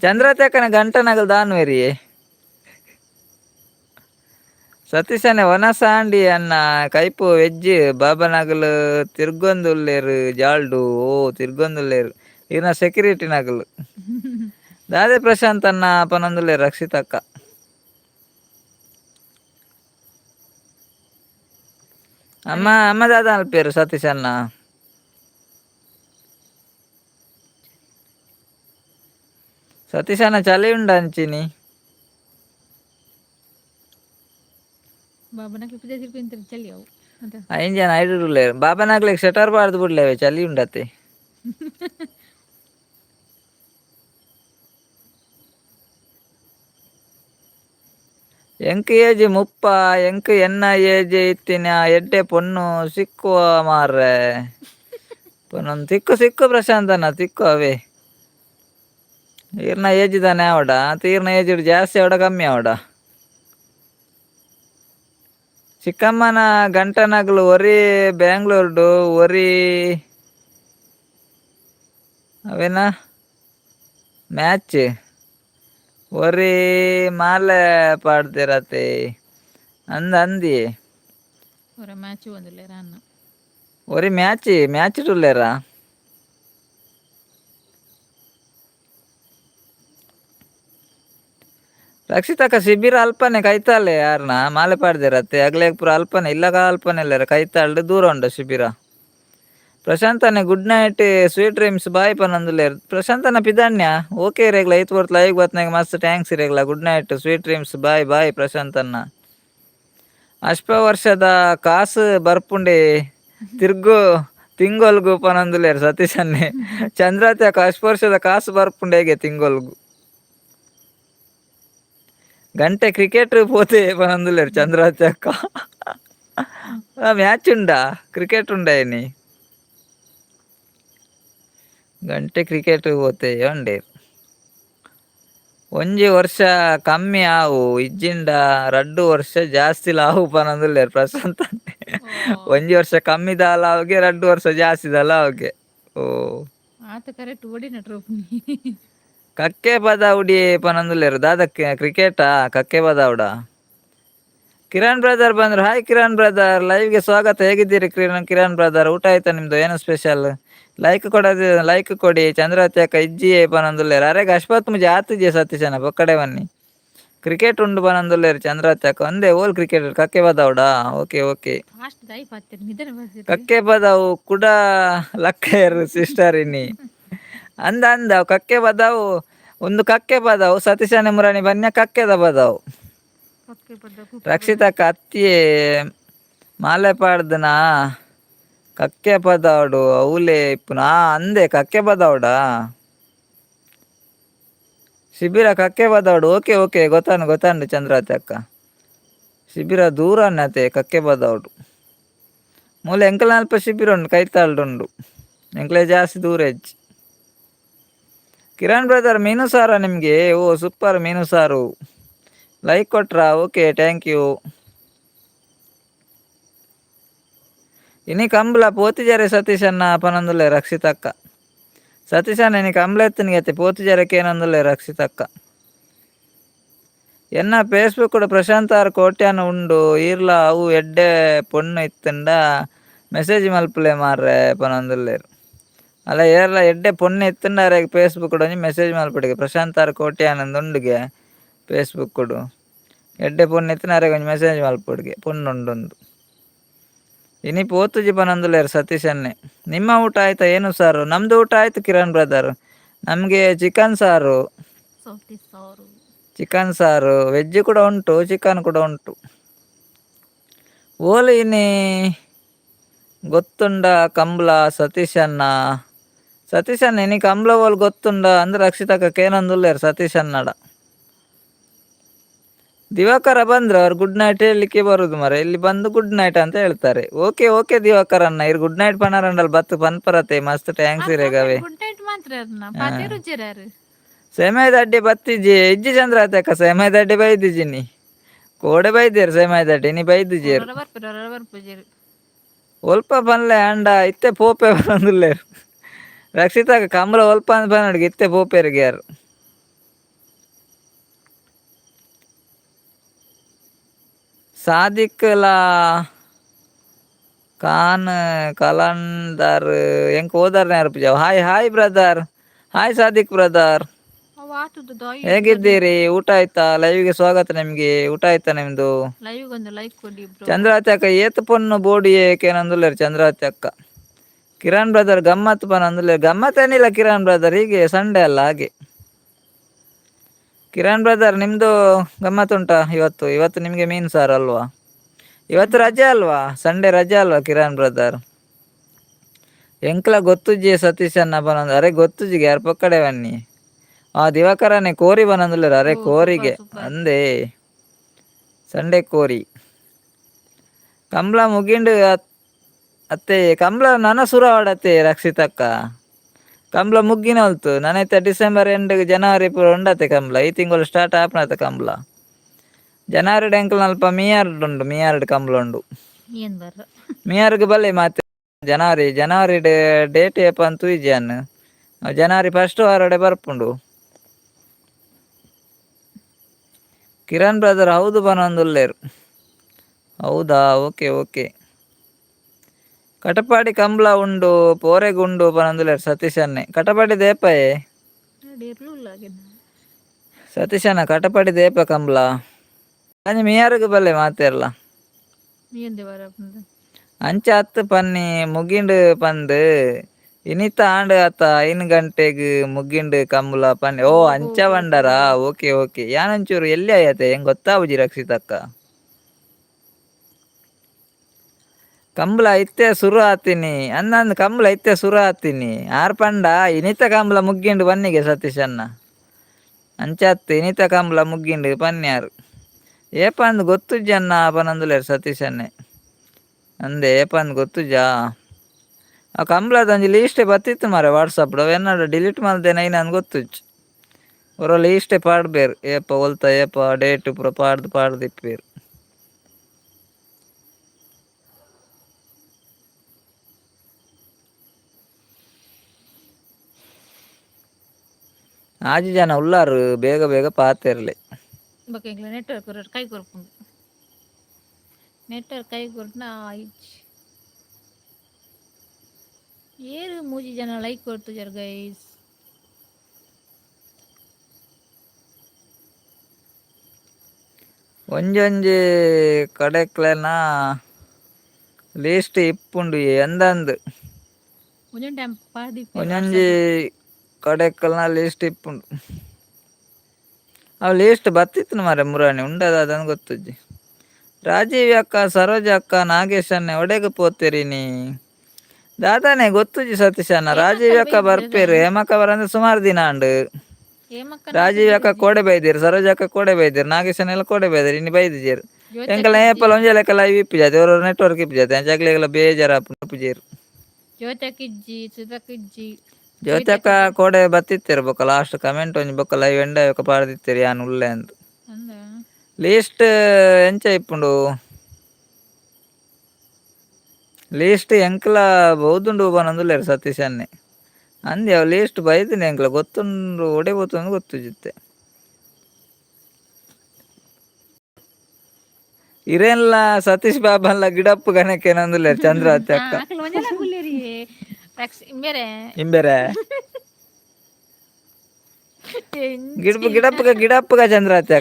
ಚಂದ್ರವತಿ ಅಕ್ಕನ ಗಂಟನಗಲ್ ದಾನ್ವೇರಿಯೇ ಸತೀಶನೆ ಒನಸಾಂಡಿ ಅನ್ನ ಕೈಪು ವೆಜ್ಜಿ ಬಾಬನಗಲು ತಿರ್ಗೊಂದುಲ್ಲೇರು ಜಾಲ್ಡು ಓ ತಿರ್ಗೊಂದುಲ್ಲೇರು ಇರ್ನ ಸೆಕ್ಯೂರಿಟಿ ನಗಲು ದಾದೆ ಪ್ರಶಾಂತ್ ಅನ್ನ ಪನೊಂದುಲ್ಲೇರು ರಕ್ಷಿತಕ್ಕ ಅಮ್ಮ ದಾದ ಅಲ್ಪೇರು ಸತೀಶ್ ಅನ್ನ ಸತೀಶ್ ಅನ್ನ ಚಳಿ ಉಂಡ ಅಂಚಿನಿ ಐಂಜನ ಐಡುರ್ಲೇರು ಬಾಬನಗ್ಲಿಗೆ ಶೆಟರ್ ಬಾರ್ದು ಬಿಡ್ಲೇವೆ ಚಳಿ ಉಂಡತ್ತೆ ಎಂಕ್ ಏಜ್ ಮುಪ್ಪ ಎಂಕ್ ಎನ್ನ ಏಜ್ ಇತ್ತಿನ ಎಡ್ಡೆ ಪೊಣ್ಣು ಸಿಕ್ಕುವ ಮಾರ್ರೆ ಪೊನ್ನೊಂದು ಸಿಕ್ಕು ಪ್ರಶಾಂತನ ತಿಕ್ಕು ಅವೇ ಈರ್ನ ಏಜ್ ತಾನೆ ಅವಡ ತೀರ್ನ ಏಜ್ ಜಾಸ್ತಿ ಅವಡ ಕಮ್ಮಿ ಅವಡ ಚಿಕ್ಕಮ್ಮನ ಗಂಟನಗ್ಲು ಒರಿ ಬ್ಯಾಂಗ್ಳೂರ್ಡು ಒರಿ ಅವೇನಾ ಮ್ಯಾಚ್ ಒರಿ ಮಾಲೆ ಪಾಡ್ದಿರತ್ತೆ ಅಂದಿ ಮ್ಯಾಚ್ ಬಂದಿಲ್ಲೇರ ಅನ್ನ ಒರಿ ಮ್ಯಾಚ್ ಟುಲ್ಲೇರ ರಕ್ಷಿತಕ್ಕ ಶಿಬಿರ ಅಲ್ಪನೆ ಕೈತಾಳೆ ಯಾರನ ಮಾಲೆ ಪಾಡ್ದಿರತ್ತೆ ಅಗ್ಲೇಗ್ ಪುರ ಅಲ್ಪನೆ ಇಲ್ಲಗ ಅಲ್ಪನೆ ಇಲ್ಲರ ಕೈತಾಳ್ದು ದೂರ ಉಂಡು ಶಿಬಿರ ಪ್ರಶಾಂತನೆ good night sweet dreams bye ಪನೊಂದುಲ್ಲೇರು ಪ್ರಶಾಂತನ ಪಿದಾನ್ಯ ಓಕೆ ರೇಗ್ಲ ಐತ್ ಬರ್ತ್ಲ ಐಗ್ ಬತ್ನಾಗ ಮಸ್ತ್ ಟ್ಯಾಂಕ್ಸ್ ರೇಗ್ಲ good night sweet dreams bye ಪ್ರಶಾಂತನ್ನ ಅಲ್ಪ ವರ್ಷದ ಕಾಸು ಬರ್ಪುಂಡೆ ತಿರ್ಗು ತಿಂಗೊಲ್ಗು ಪನಂದುಲೇರು ಸತೀಶನ್ನೇ. ಚಂದ್ರಾತ್ಯಕ ಅಲ್ಪ ವರ್ಷದ ಕಾಸು ಬರ್ಪುಂಡೆ ಹೇಗೆ ತಿಂಗೊಲ್ಗು ಗಂಟೆ ಕ್ರಿಕೆಟ್ ಪೋತೆ ಪನಂದುಲೇರು ಚಂದ್ರಾತ್ಯಕ. ಮ್ಯಾಚ್ ಉಂಡಾ ಕ್ರಿಕೆಟ್ ಉಂಡಾ ಏನಿ ಗಂಟೆ ಕ್ರಿಕೆಟ್ ಪೋತೆ ಉಂಡೆ ಒಂಜಿ ವರ್ಷ ಕಮ್ಮಿ ಆವು ಇಜ್ಜಿಂಡ 2 ವರ್ಷ ಜಾಸ್ತಿ ಲಾವು ಪನಂದುಲ್ಲೇರು ಪ್ರಶಾಂತ್. ಒಂಜಿ ವರ್ಷ ಕಮ್ಮಿ ದಾಲ ಅವ್ಗೆ 2 ವರ್ಷ ಜಾಸ್ತಿ ದಾಲ ಅವ್ಗೆ. ಓ ಆತ ಕರೆಕ್ಟ್ ಓಡಿನ ಟ್ರೋಪ್ ಕಕ್ಕೆ ಪದ ಉಡಿ ಪನಂದುಲ್ಲೇರು ದಾದಕ್ಕೆ ಕ್ರಿಕೆಟಾ ಕಕ್ಕೆ ಪದ ಉಡ. ಕಿರಣ್ ಬ್ರದರ್ ಬಂದ್ರು. ಹಾಯ್ ಕಿರಣ್ ಬ್ರದರ್, ಲೈವ್ಗೆ ಸ್ವಾಗತ. ಹೇಗಿದ್ದೀರಿ ಕಿರಣ್ ಬ್ರದರ್? ಊಟ ಆಯ್ತಾ ನಿಮ್ದು? ಏನು ಸ್ಪೆಷಲ್? ಲೈಕ್ ಲೈಕ್ ಕೊಡಿ. ಚಂದ್ರತ್ಯಾಕ ಇಜ್ಜಿ ಪನಂದುಲ್ಲೇರು. ಅರೆ ಅಶ್ವತ್ ಮುಜೆ ಆತಿಜೆ ಸತೀಶನ ಪೊಕ್ಕಡೆ ಬನ್ನಿ. ಕ್ರಿಕೆಟ್ ಉಂಡು ಪನಂದುಲ್ಲೇರು ಚಂದ್ರತ್ಯಾಕ ಒಂದೇ ಓಲ್ ಕ್ರಿಕೆಟ್ ಕಕ್ಕೆ ಪದವುಡಾ. ಓಕೆ ಓಕೆ ಫಾಸ್ಟ್ ದೈ ಪಾತಿರ್ ನಿಧನ ಬರ್ತಿರ್ ಕಕ್ಕೆ ಪದವು ಕುಡ ಲಕ್ಕೇರು ಸಿಸ್ಟರ್ ಇನ್ನಿ ಅಂದ ಅಂದ ಕಕ್ಕೆ ಪದವು ಒಂದು ಕಕ್ಕೆ ಪದವು ಸತೀಶನ ಮುರಾಣಿ ಬನ್ಯ ಕಕ್ಕೆದ ಪದವು ಕಕ್ಕೆ ಪದ ರಕ್ಷಿತ ಕತ್ತಿಯೇ ಮಾಲೆ ಪಾಡ್ದನ ಕಕ್ಕೆ ಪದವಡು ಅವಲೇ ಇಪ್ಪುನ ಅಂದೆ ಕಕ್ಕೆ ಪದವಡಾ ಶಿಬಿರ ಕಕ್ಕೆ ಪದವಡು. ಓಕೆ ಓಕೆ ಗೊತ್ತಾಂಡು ಚಂದ್ರಾತ್ಯಕ್ಕ ಶಿಬಿರ ದೂರ ಅನ್ನತೆ ಕಕ್ಕೆ ಪದವಡು ಮೂಲೆ ಎಂಕಲ್ನ ಅಲ್ಪ ಶಿಬಿರ ಉಂಡು ಕೈತಾಳ್ಡುಂಡು ಎಂಕ್ಲೆ ಜಾಸ್ತಿ ದೂರ ಹೆಚ್ಚಿ. ಕಿರಣ್ ಬ್ರದರ್ ಮೀನು ಸಾರ ನಿಮಗೆ? ಓ ಸೂಪರ್ ಮೀನು ಸಾರು. ಲೈಕ್ ಕೊಟ್ರಾ? Okay thank you. ಇನಿ ಕಂಬಳ ಪೋತಿಜಾರೆ ಸತೀಶನ್ನ ಪನಂದುಲ್ಲೆ ರಕ್ಷಿತಕ್ಕ. ಸತೀಶನ್ನ ಇನಿ ಕಂಬಳ ಎತ್ತನಿಗೆ ಪೋತಿಜಾರಕ್ಕೆ ಏನಂದುಲ್ಲೆ ರಕ್ಷಿತಕ್ಕ. ಎನ್ನ ಫೇಸ್ಬುಕ್ ಕೂಡ ಪ್ರಶಾಂತ್ ಆರ್ ಕೋಟ್ಯಾನ ಉಂಡು ಈರ್ಲ ಅವು ಎಡ್ಡೆ ಪೊಣ್ಣು ಇತ್ತಂಡ ಮೆಸೇಜ್ ಮಲ್ಪಲೆ ಮಾರ್ರೆ ಪನಂದುಲ್ಲೇರು. ಅಲ್ಲ ಏರ್ಲ ಎಡ್ಡೆ ಪೊಣ್ಣು ಇತ್ತಂಡ ಅರೆಗೆ ಫೇಸ್ಬುಕ್ ಕೂಡ ಮೆಸೇಜ್ ಮಲ್ಪಡಿಗೆ ಪ್ರಶಾಂತ್ ಆರ್ ಕೋಟ್ಯಾನಂದು ಉಂಡುಗೆ ಫೇಸ್ಬುಕ್ ಕೊಡು ಎಡ್ಡೆ ಪೊಣ್ಣು ಇತ್ತಿನ ಅರೆಗೆ ಒಂಜಿ ಮೆಸೇಜ್ ಮಲ್ಪೊಡಿಗೆ ಪೊಣ್ಣುಂಡು. ಇನಿ ಪೋತುಜಿ ಪನಂದುಲ್ಲೇರು ಸತೀಶನ್ನೇ. ನಿಮ್ಮ ಊಟ ಆಯ್ತಾ? ಏನು ಸಾರು? ನಮ್ದು ಊಟ ಆಯ್ತು ಕಿರಣ್ ಬ್ರದರ್. ನಮಗೆ ಚಿಕನ್ ಸಾರು. ಚಿಕನ್ ಸಾರು ವೆಜ್ ಕೂಡ ಉಂಟು, ಚಿಕನ್ ಕೂಡ ಉಂಟು. ಓಲಿ ಇನಿ ಗೊತ್ತುಂಡ ಕಂಬಳ ಸತೀಶನ್ನ ಇನಿ ಕಂಬಳ ಓಲ್ ಗೊತ್ತುಂಡ ಅಂದ್ರೆ ರಕ್ಷಿತಕ್ಕೆ ಏನಂದುಲ್ಲೇರು ಸತೀಶನ್ನಡ. ದಿವಾಕರ ಬಂದ್ರು ಅವ್ರು ಗುಡ್ ನೈಟ್ ಹೇಳಲಿಕ್ಕೆ ಬರುದು ಮರ ಇಲ್ಲಿ ಬಂದು ಗುಡ್ ನೈಟ್ ಅಂತ ಹೇಳ್ತಾರೆ. ಓಕೆ ಓಕೆ ದಿವಾಕರ್ ಅನ್ನ ಇರ್ ಗುಡ್ ನೈಟ್ ಪನಾರಂಡಲ್ ಬತ್ತು ಪನ್ಪರತೆ ಮಸ್ತ್ ಟ್ಯಾಂಕ್ಸ್ ಇರೇಗವೆ. ಗುಡ್ ನೈಟ್ ಮಾತ್ರ ರುಚಿರಾರು ಸೇಮಾಯ್ದಡ್ಡಿ ಬತ್ತಿಜಿ ಇಜ್ಜಿ ಚಂದ್ರಾತ್ಯಕ ಸೇಮಾಯ್ದಡ್ಡಿ ಬೈದಿಜಿನಿ ಕೋಡೆ ಬೈದೇರು ಸೇಮಾಯ್ದಡ್ಡಿ ನೀ ಬೈದಿಜೇರು ಒಲ್ಪ ಪನ್ಲೆ ಅಂಡ ಇತ್ತೆ ಪೋಪೆ ಬಂದುಲ್ಲೇರು ರಕ್ಷಿತಾಗ ಕಂಬಳ ಒಲ್ಪ ಅಂತ ಬಂದಡಿಗೆ ಇತ್ತೆ ಪೋಪೇರಿಗೆ ಯಾರು. ಸಾದಿಕ್ಲ ಖಾನ್ ಕಲಂದರ್ ಎಂಕ್ ಓದಾರ್ನ ಯಾರು Pooja. Hi brother. Hi Sadiq brother, ಹೇಗಿದ್ದೀರಿ? ಊಟ ಆಯ್ತಾ? ಲೈವ್ಗೆ ಸ್ವಾಗತ ನಿಮ್ಗೆ. ಊಟ ಆಯ್ತಾ ನಿಮ್ದು? ಚಂದ್ರಾತ್ಯಕ್ಕ ಏತ್ ಪೊನ್ನು ಬೋಡಿ ಏಕೇನಂದುಲ್ಲೇರು ಚಂದ್ರಾತ್ಯಕ್ಕ. ಕಿರಣ್ ಬ್ರದರ್ ಗಮ್ಮತ್ ಪನಂದುಲ್ಲೇರು. ಗಮ್ಮತ್ ಏನಿಲ್ಲ ಕಿರಣ್ ಬ್ರದರ್, ಹೀಗೆ ಸಂಡೇ ಅಲ್ಲ ಹಾಗೆ. ಕಿರಣ್ ಬ್ರದರ್ ನಿಮ್ದು ಗಮ್ಮತ್ ಉಂಟಾ? ಇವತ್ತು ನಿಮ್ಗೆ ಮೀನು ಸಾರು ಅಲ್ವಾ? ಇವತ್ತು ರಜೆ ಅಲ್ವಾ? ಸಂಡೇ ರಜೆ ಅಲ್ವಾ ಕಿರಣ್ ಬ್ರದರ್? ಎಂಕ್ಲ ಗೊತ್ತುಜಿ ಸತೀಶನ್ನ ಬನಂದು. ಅರೆ ಗೊತ್ತುಜಿಗೆ ಯಾರು ಪಕ್ಕಡೆ ಬನ್ನಿ. ಆ ದಿವಾಕರನೇ ಕೋರಿ ಬನಂದುಲ್ಲೇರು. ಅರೆ ಕೋರಿಗೆ ಅಂದೇ ಸಂಡೇ ಕೋರಿ ಕಂಬಳ ಮುಗಿಂಡು ಅತ್ತೆ ಕಂಬಳ ನನ್ನ ಸುರವಾಡತ್ತೆ ರಕ್ಷಿತಕ್ಕ. ಕಂಬಳ ಮುಗ್ಗಿನ ಹೊಲ್ತು ನನೈತೆ ಡಿಸೆಂಬರ್ ಎಂಡ್ ಜನವರಿ ಪೂರ ಉಂಡತ್ತೆ ಕಂಬಳ. ಈ ತಿಂಗಳು ಸ್ಟಾರ್ಟ್ ಆಪನತ್ತೆ ಕಂಬಳ. ಜನವರಿ ಎಂಕಲ್ ನಲ್ಪ ಮೀಯಾರ್ಡ್ ಕಂಬಳ ಉಂಡು. ಮೀಯಾರ್ಗ್ ಬಲ್ಲೆ ಮತ್ತೆ ಜನವರಿ ಡೇಟ್ ಏಪ ಅಂತೂ ಇಜ್ಜಾನ್ ಜನವರಿ 1st ವಾರಡೆ ಬರ್ಪುಂಡು. ಕಿರಣ್ ಬ್ರದರ್ ಹೌದು ಬನೊಂದುಲ್ಲೇರು. ಹೌದಾ? Okay okay. ಕಟಪಾಡಿ ಕಂಬಳ ಉಂಡು ಪೋರೆಗುಂಡು ಪನಂದುಲ್ಲೇರು ಸತೀಶನ್ನೇ. ಕಟಪಾಡಿ ದೇಪಯೇ ಸತೀಶನ ಕಟಪಾಡಿ ದೇಪ ಕಂಬಳ ಅಂಚ ಮೀಯಾರ್ಗ್ ಬಲ್ಲೆ ಮಾತೆರ್ಲ ಅಂಚ ಹತ್ತು ಪನ್ನಿ ಮುಗಿಂಡು ಪಂದ್ ಇನಿತ ಆಂಡ್ ಆತ 5 ಗಂಟೆಗ್ ಮುಗಿಂಡು ಕಂಬಳ ಪನ್ನಿ. ಓ ಅಂಚ ಬಂಡರಾ? Okay okay. ಯಾನಂಚೂರು ಎಲ್ಲಿ ಆಯತೆ ಹೆಂಗ್ ಗೊತ್ತಾವುಜಿ ರಕ್ಷಿತಕ್ಕ? ಕಂಬಳ ಇತ್ತೆ ಸುರು ಆತೀನಿ ಅನ್ನಂದು ಕಂಬಳ ಇತ್ತೆ ಸುರು ಆತೀನಿ ಆರ್ ಪಂಡ ಇನಿತ ಕಂಬಳ ಮುಗ್ಗಿಂಡು ಬನ್ನಿಗೆ ಸತೀಶ್ ಅನ್ನ ಅಂಚತ್ತು ಇನಿತ ಕಂಬಳ ಮುಗ್ಗಿಂಡು ಪನ್ಯಾರು ಏಪಂದು ಗೊತ್ತು ಜನ್ನ ಪನಂದುಲೇರು ಸತೀಶ್ ಅನ್ನೆ ಅಂದೆ ಏಪಂದು ಗೊತ್ತು ಜಾ ಆ ಕಂಬಳದ ಒಂಜಿ ಲೀಸ್ಟೇ ಬತ್ತಿತ್ತು ಮಾರೆ ವಾಟ್ಸಪ್ಡು ಅವು ಎನ್ನಾಡು ಡಿಲೀಟ್ ಮಾಡ್ದೆ ನೈನ್ ಗೊತ್ತುಜ್ ಒರ ಲೀಸ್ಟೇ ಪಾಡ್ಬೇರು ಏಪ ಒಲ್ತ ಏಪ ಡೇಟ್ ಪೂರ ಪಾಡ್ದು ಇಪ್ಪೇರು. ಆಜಿ ಜನ ಉಳ್ಳಾರು ಬೇಗ ಬೇಗ ಪಾತೆರ್ಲೆ ನೆಟ್ವರ್ಕ್ ಕೈ ಕೊರ್ಪುಂಡು ನೆಟ್ವರ್ಕ್ ಕೈ ಕೊರ್ಪುನ ಏರು ಮೂಜಿ ಜನ ಲೈಕ್ ಕೊಡ್ತಿದ್ದಾರೆ ಗೈಸ್. ಒಂಜೊಂಜಿ ಕಡೆಕ್ಲೆನ ಲೀಸ್ಟ್ ಇಪ್ಪುಂಡು ಎಂದಂದು ಒಂಜೊಂಜಿ ಕಡೆಕಲ್ನ ಲೀಸ್ಟ್ ಇಪ್ಪುಂಡು ಅವು ಲೀಸ್ಟ್ ಬತ್ತಿತ್ತು ಮಾರೆ ಮುರಾಣಿ ಉಂಡದ ಅದನ್ನು ಗೊತ್ತುಜ್ಜಿ. ರಾಜೀವಿ ಅಕ್ಕ ಸರೋಜ ಅಕ್ಕ ನಾಗೇಶ್ ಅನ್ನೆ ಒಡೆಗೆ ಪೋತಿರಿನಿ ದಾದಾನೆ ಗೊತ್ತುಜಿ ಸತೀಶ್ ಅನ್ನ ರಾಜೀವಿ ಅಕ್ಕ ಬರ್ಪೇರು ಹೇಮಕ್ಕ ಬರಂದ್ರೆ ಸುಮಾರು ದಿನ ಅಂಡು ರಾಜೀವಿ ಅಕ್ಕ ಕೋಡೆ ಬೈದಿರು ಸರೋಜ ಅಕ್ಕ ಕೋಡೆ ಬೈದಿರು ನಾಗೇಶನೆಲ್ಲ ಕೋಡೆ ಬೈದಿರು ಇನ್ನು ಬೈದಿಜೇರು ಎಂಕಲ್ಲ ಏಪಲ್ ಒಂಜೆ ಲೆಕ್ಕ ಲೈವ್ ಇಪ್ಪಿಜಾತೆ ಅವ್ರ ನೆಟ್ವರ್ಕ್ ಇಪ್ಪಿಜಾತೆ ಜಗ್ಲಿಗೆಲ್ಲ ಬೇಜಾರ ಅಪ್ಪಿಜೇರು ಜ್ಯೋತಕ್ಕ ಕೋಡೆ ಬತ್ತಿತ್ತೇರು ಬೊಕ್ಕ ಲಾಸ್ಟ್ ಕಮೆಂಟ್ ಒಂಜಿ ಬೊಕ್ಕ ಲೈವ್ ಎಂಡ ಬೊಕ್ಕ ಪಾಡ್ದಿತ್ತೇರು ಯಾನ್ ಉಲ್ಲೆ ಅಂತ ಲೀಸ್ಟ್ ಎಂಚ ಇಪ್ಪುಂಡು ಲೀಸ್ಟ್ ಎಂಕ್ಲ ಬೌದುಂಡು ಬನಂದುಲ್ಲೇರು ಸತೀಶ್ ಅನ್ನೆ ಅಂದೆ ಅವು ಲೀಸ್ಟ್ ಬೈದಿನಿ ಎಂಕ್ಲ ಗೊತ್ತುಂಡು ಒಡೆ ಗೊತ್ತುಂಡು ಗೊತ್ತುಜಿತ್ತೆ ಇರೆನ್ಲ ಸತೀಶ್ ಬಾಬಲ್ಲ ಗಿಡಪ್ಪು ಗಣಕ್ಕೆ ನಂದುಲ್ಲೇರು ಚಂದ್ರಾವತಿ ಅಕ್ಕ ಇಂಬೇರೆ ಗಿಡಪ್ಪಗ ಚಂದ್ರಾವತಿ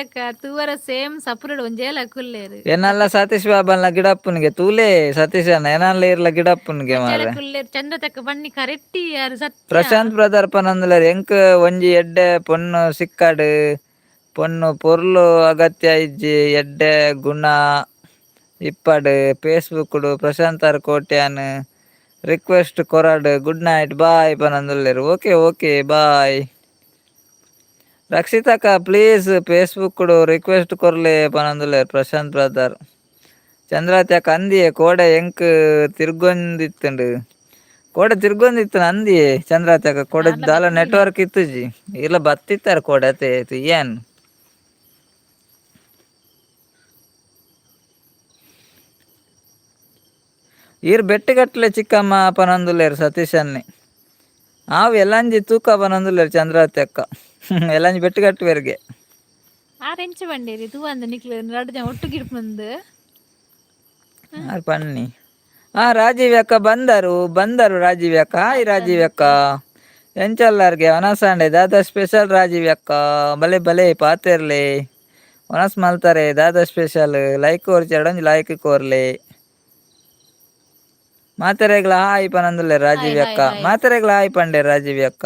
ಅಕ್ಕ ತೂವರ ಸೇಮ್ ಸಪರೇಟ್ ಒಂಜೇಲ ಕುಲ್ಲೇರು ಏನಲ್ಲ ಸತೀಶ್ ಬಾಬಲ್ನ ಗಿಡಪ್ಪನಿಗೆ ತೂಲೆ ಸತೀಶ್ ಅನ್ನ ಏನಲ್ಲ ಇರ್ಲ ಗಿಡಪ್ಪನಿಗೆ ಮಾರೆ ಚಂದ್ರತೆ ಅಕ್ಕ ಬನ್ನಿ ಕರೆಕ್ಟಿ ಯಾರು ಪ್ರಶಾಂತ್ ಬ್ರದರ್ ಪನಂದುಲೇರು ಎಂಕ್ ಒಂಜಿ ಎಡ್ಡೆ ಪೊಣ್ಣು ಸಿಕ್ಕಾಡು ಪೊಣ್ಣು ಪೊರ್ಲು ಅಗತ್ಯ ಇಜ್ಜಿ ಎಡ್ಡೆ ಗುಣ ಇಪ್ಪಡು ಫೇಸ್ಬುಕ್ಡು ಪ್ರಶಾಂತ್ ಆರ್ ಕೋಟ್ಯಾನ್ ರಿಕ್ವೆಸ್ಟ್ ಕೊರಡು ಗುಡ್ ನೈಟ್ ಬಾಯ್ ಪನಂದುಲ್ಲೇರು ಓಕೆ ಬಾಯ್. ರಕ್ಷಿತಕ್ಕ ಪ್ಲೀಸ್ ಫೇಸ್ಬುಕ್ಡು ರಿಕ್ವೆಸ್ಟ್ ಕೊರ್ಲೆ ಪನಂದುಲ್ಲೇರು ಪ್ರಶಾಂತ್ ಬ್ರದರ್. ಚಂದ್ರಾವತಿ ಅಕ್ಕ ಅಂದಿಯೇ ಕೋಡೆ ಎಂಕ್ ತಿರ್ಗೊಂದಿತ್ತುಂಡು ಕೋಡೆ ತಿರ್ಗೊಂದಿತ್ತು ಅಂದಿಯೇ ಚಂದ್ರಾವತಿ ಅಕ್ಕ ಕೋಡೆ ದಾಲ ನೆಟ್ವರ್ಕ್ ಇತ್ತುಜಿ ಇಲ್ಲ ಬತ್ತಿತ್ತಾರೆ ಕೋಡೆ ಅತೆ ಏನು ಈರ್ ಬೆಟ್ಟಗಟ್ಲೆ ಚಿಕ್ಕಮ್ಮ ಪನಂದುಲ್ಲೇರು ಸತೀಶ್ ಅನ್ನೆ ಆವು ಎಲ್ಲಂಜಿ ತೂಕ ಪನಂದುಲ್ಲೇರು ಚಂದ್ರಾವತಿ ಅಕ್ಕ ಎಲ್ಲಂಜಿ ಬೆಟ್ಟಗಟ್ಟುವೆರ್ಗೆ ಆರೆಂಚ ಬಂಡೇರಿ ತೂ ಅಂದ ನಿಕ್ಲು ರಡ್ಡ ಒಟ್ಟುಗಿಡ್ಪಂದು ಪನ್ನಿ ರಾಜೀವಿ ಅಕ್ಕ ಬಂದರು ರಾಜೀವಿ ಅಕ್ಕ ಹಾಯ್ ರಾಜೀವಿ ಅಕ್ಕ ಎಂಚಲ್ಲಾರ್ಗೆ ಒನಸಾಂಡೆ ದಾದಾ ಸ್ಪೆಷಲ್ ರಾಜೀವಿ ಅಕ್ಕ ಬಲೆ ಪಾತೆರ್ಲೆ ಒನಸ್ ಮಲ್ತಾರೆ ದಾದಾ special like ಕೋರ್ಚೆರಡೊಂಜಿ like ಕೋರ್ಲೆ ಮಾತೆರೆಗ್ಲ hi ಪನಂದುಲ್ಲೆ Rajeevi ಅಕ್ಕ ಮಾತೆರೆಗ್ಲ ಹಾಯ್ ಪಂಡೆ ರಾಜೀವಿ ಅಕ್ಕ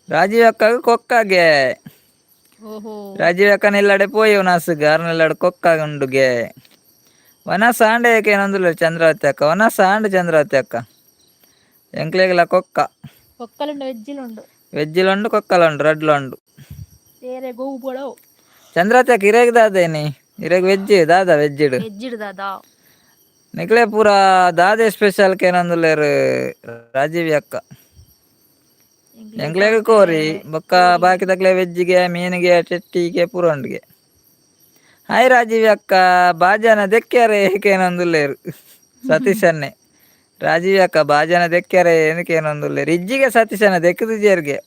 ರಾಜೀವಿ ಅಕ್ಕ ಕೊಕ್ಕಾಗೆ ರಾಜೀವ್ ಅಕ್ಕ ನಿಲ್ಲಡೆ ಪೋಯಿ ಒನಸ್ಗೆ ಅರ್ನೆಲ್ಲಡೆ ಕೊಕ್ಕಾಗ ಉಂಡುಗೆ ಒನಸ ಆಂಡೆ ಏಕೆ ಏನಂದುಲ್ಲೆ ಚಂದ್ರಾವತಿ ಅಕ್ಕ ಒನಸ ಆಂಡೆ ಚಂದ್ರಾವತಿ ಅಕ್ಕ ಎಂಕ್ಲೆಗ್ಲ ಕೊಕ್ಕ ವೆಜ್ಜಿಲುಂಡು ಕೊಕ್ಕಲುಂಡು ರಡ್ಲುಂಡು ಚಂದ್ರಾವತಿ ಅಕ್ಕ ಇರೇಗ್ ದಾದೇನಿ ಇರೇಗ್ ವೆಜ್ ದಾದಾ ವೆಜ್ಜಿಡು ನಿಕ್ಲೆ ಪೂರ ದಾದೆ ಸ್ಪೆಷಲ್ ಕೇನಂದುಲ್ಲೇರು ರಾಜೀವಿ ಅಕ್ಕ ಎಂಕ್ಲೆಗ್ ಕೋರಿ ಬೊಕ್ಕ ಬಾಕಿ ತಕ್ಲೆ ವೆಜ್ಜಿಗೆ ಮೀನಿಗೆ ಚಟ್ಟಿಗೆ ಪೂರ ಉಂಡಿಗೆ ಹಾಯ್ ರಾಜೀವಿ ಅಕ್ಕ ಬಾಜನ ದೆಕ್ಕ್ಯಾರೆ ಏಕೇನಂದುಲ್ಲೇರು ಸತೀಶ್ ಅನ್ನೆ ರಾಜೀವಿ ಅಕ್ಕ ಬಾಜನ ದೆಕ್ಕ್ಯಾರೆ ಏನಕ್ಕೇನಂದುಲ್ಲೇರು ಇಜ್ಜಿಗೆ ಸತೀಶ್ ಅನ್ನ ದೆಕ್ಕದಿಜೇರ್ಗೆ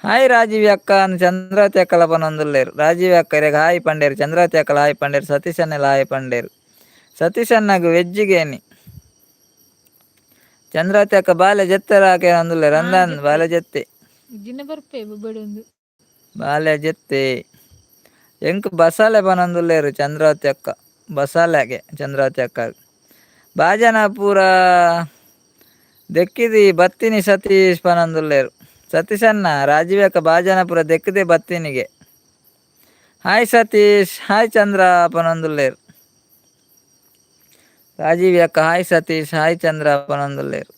ಹಾಯ್ ರಾಜೀವಿ ಅಕ್ಕ ಅಂದ್ ಚಂದ್ರಾವತಿ ಅಕ್ಕಲ ಪನೊಂದುಲ್ಲೇರು ರಾಜೀವಿ ಅಕ್ಕ ಇರೆಗ್ ಹಾಯ್ ಪಂಡೇರು ಚಂದ್ರಾವತಿ ಅಕ್ಕಲ ಹಾಯ್ ಪಂಡೇರು ಸತೀಶ್ ಅನ್ನೆಲ್ಲ ಹಾಯ್ ಪಂಡೇರು ಸತೀಶ್ ಅನ್ನಾಗ ವೆಜ್ಜಿಗೇನಿ ಚಂದ್ರಾವತಿ ಅಕ್ಕ ಬಾಲೆ ಜೆತ್ತರ ಕೇನಂದುಲ್ಲೇರು ಅಂದನ್ ಬಾಲೆ ಜೆತ್ತೆ ಬಾಲೆ ಜೆತ್ತೆ ಎಂಕ್ ಬಸಾಲೆ ಪನೊಂದುಲ್ಲೇರು ಚಂದ್ರಾವತಿ ಅಕ್ಕ ಬಸಾಲೆಗೆ ಚಂದ್ರಾವತಿ ಅಕ್ಕ ಬಾಜನ ಪೂರ ದೆಕ್ಕಿದಿ ಬತ್ತಿನಿ ಸತೀಶ್ ಪನೊಂದುಲ್ಲೇರು ಸತೀಶ್ ಅನ್ನ ರಾಜೀವಿ ಅಕ್ಕ ಬಾಜನ ಪೂರ ದೆಕ್ಕದೆ ಬತ್ತಿನಿಗೆ ಹಾಯ್ ಸತೀಶ್, ಹಾಯ್ ಚಂದ್ರ ಪನೊಂದುಲ್ಲೇರ್. ರಾಜೀವಿ ಅಕ್ಕ ಹಾಯ್ ಸತೀಶ್, ಹಾಯ್ ಚಂದ್ರ ಪನೊಂದುಲ್ಲೇರ್.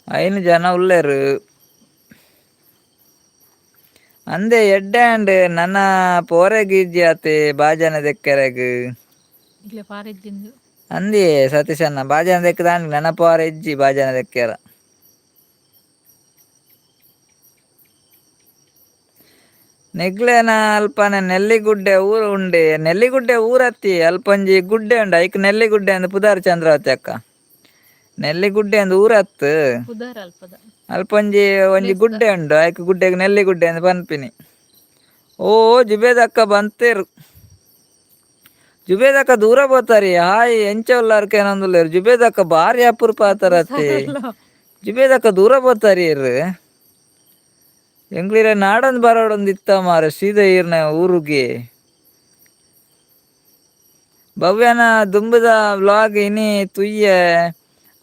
ಐನು ಜನ ಉಳ್ಳೇರು. ಅಂದೆ ಎಡ್ಡೆ ಅಂಡ್ ನನ್ನ ಪೋರೆಗಿಜ್ಜಿ ಆತೆ ಬಾಜನ ದೆಕ್ಕೆರೆಗ್ ಇಲ್ಲೇ ಪಾರಿದ್ದಿಂದು ಅಂದಿ ಸತೀಶ್ ಅಣ್ಣ ಬಾಜನ ದೆಕ್ಕದಾಂಡ್ ನನ್ನ ಪೋರ ಇಜ್ಜಿ ಬಾಜನ ದೆಕ್ಕೆರ. ನೆಗ್ಲೇನ ಅಲ್ಪನೆ ನೆಲ್ಲಿಗುಡ್ಡೆ ಊರು ಉಂಡೆ, ನೆಲ್ಲಿಗುಡ್ಡೆ ಊರತ್ತಿ ಅಲ್ಪಂಜಿ ಗುಡ್ಡೆ ಉಂಡು ಐಕ್ ನೆಲ್ಲಿಗುಡ್ಡೆ ಅಂದ್ ಪುದಾರ್ ಚಂದ್ರಾವತಿ ಅಕ್ಕ. ನೆಲ್ಲಿಗುಡ್ಡೆ ಅಂದ್ ಊರತ್ತು ಉದಾರ ಅಲ್ಪದ ಅಲ್ಪಂಜಿ ಒಂಜಿ ಗುಡ್ಡೆ ಉಂಡು ಐಕ್ ಗುಡ್ಡೆಗ್ ನೆಲ್ಲಿಗುಡ್ಡೆ ಅಂದ್ ಪನ್ಪಿನಿ. ಓ ಜುಬೇದಕ್ಕ ಬಂತೇರು. ಜುಬೇದಕ್ಕ ದೂರ ಬೋತಾರಿ ಹಾಯ್ ಎಂಚ ಉಲ್ಲಾರ್ಕೇನೊಂದುಲ್ಲೇರು. ಜುಬೇದಕ್ಕ ಬಾರಿ ಅಪರೂಪ ಆತರತ್ತೆ. ಜುಬೇದಕ್ಕ ದೂರ ಬೋತಾರಿ ಇರ್ ಎಂಗ್ಳೀರ ನಾಡೊಂದು ಬರೋಡೊಂದು ಇತ್ತ ಮಾರ ಸೀದಾ ಈರ್ನ ಊರುಗೆ. ಭವ್ಯನ ದುಂಬುದ ವ್ಲಾಗ್ ಇನಿ ತುಯ್ಯ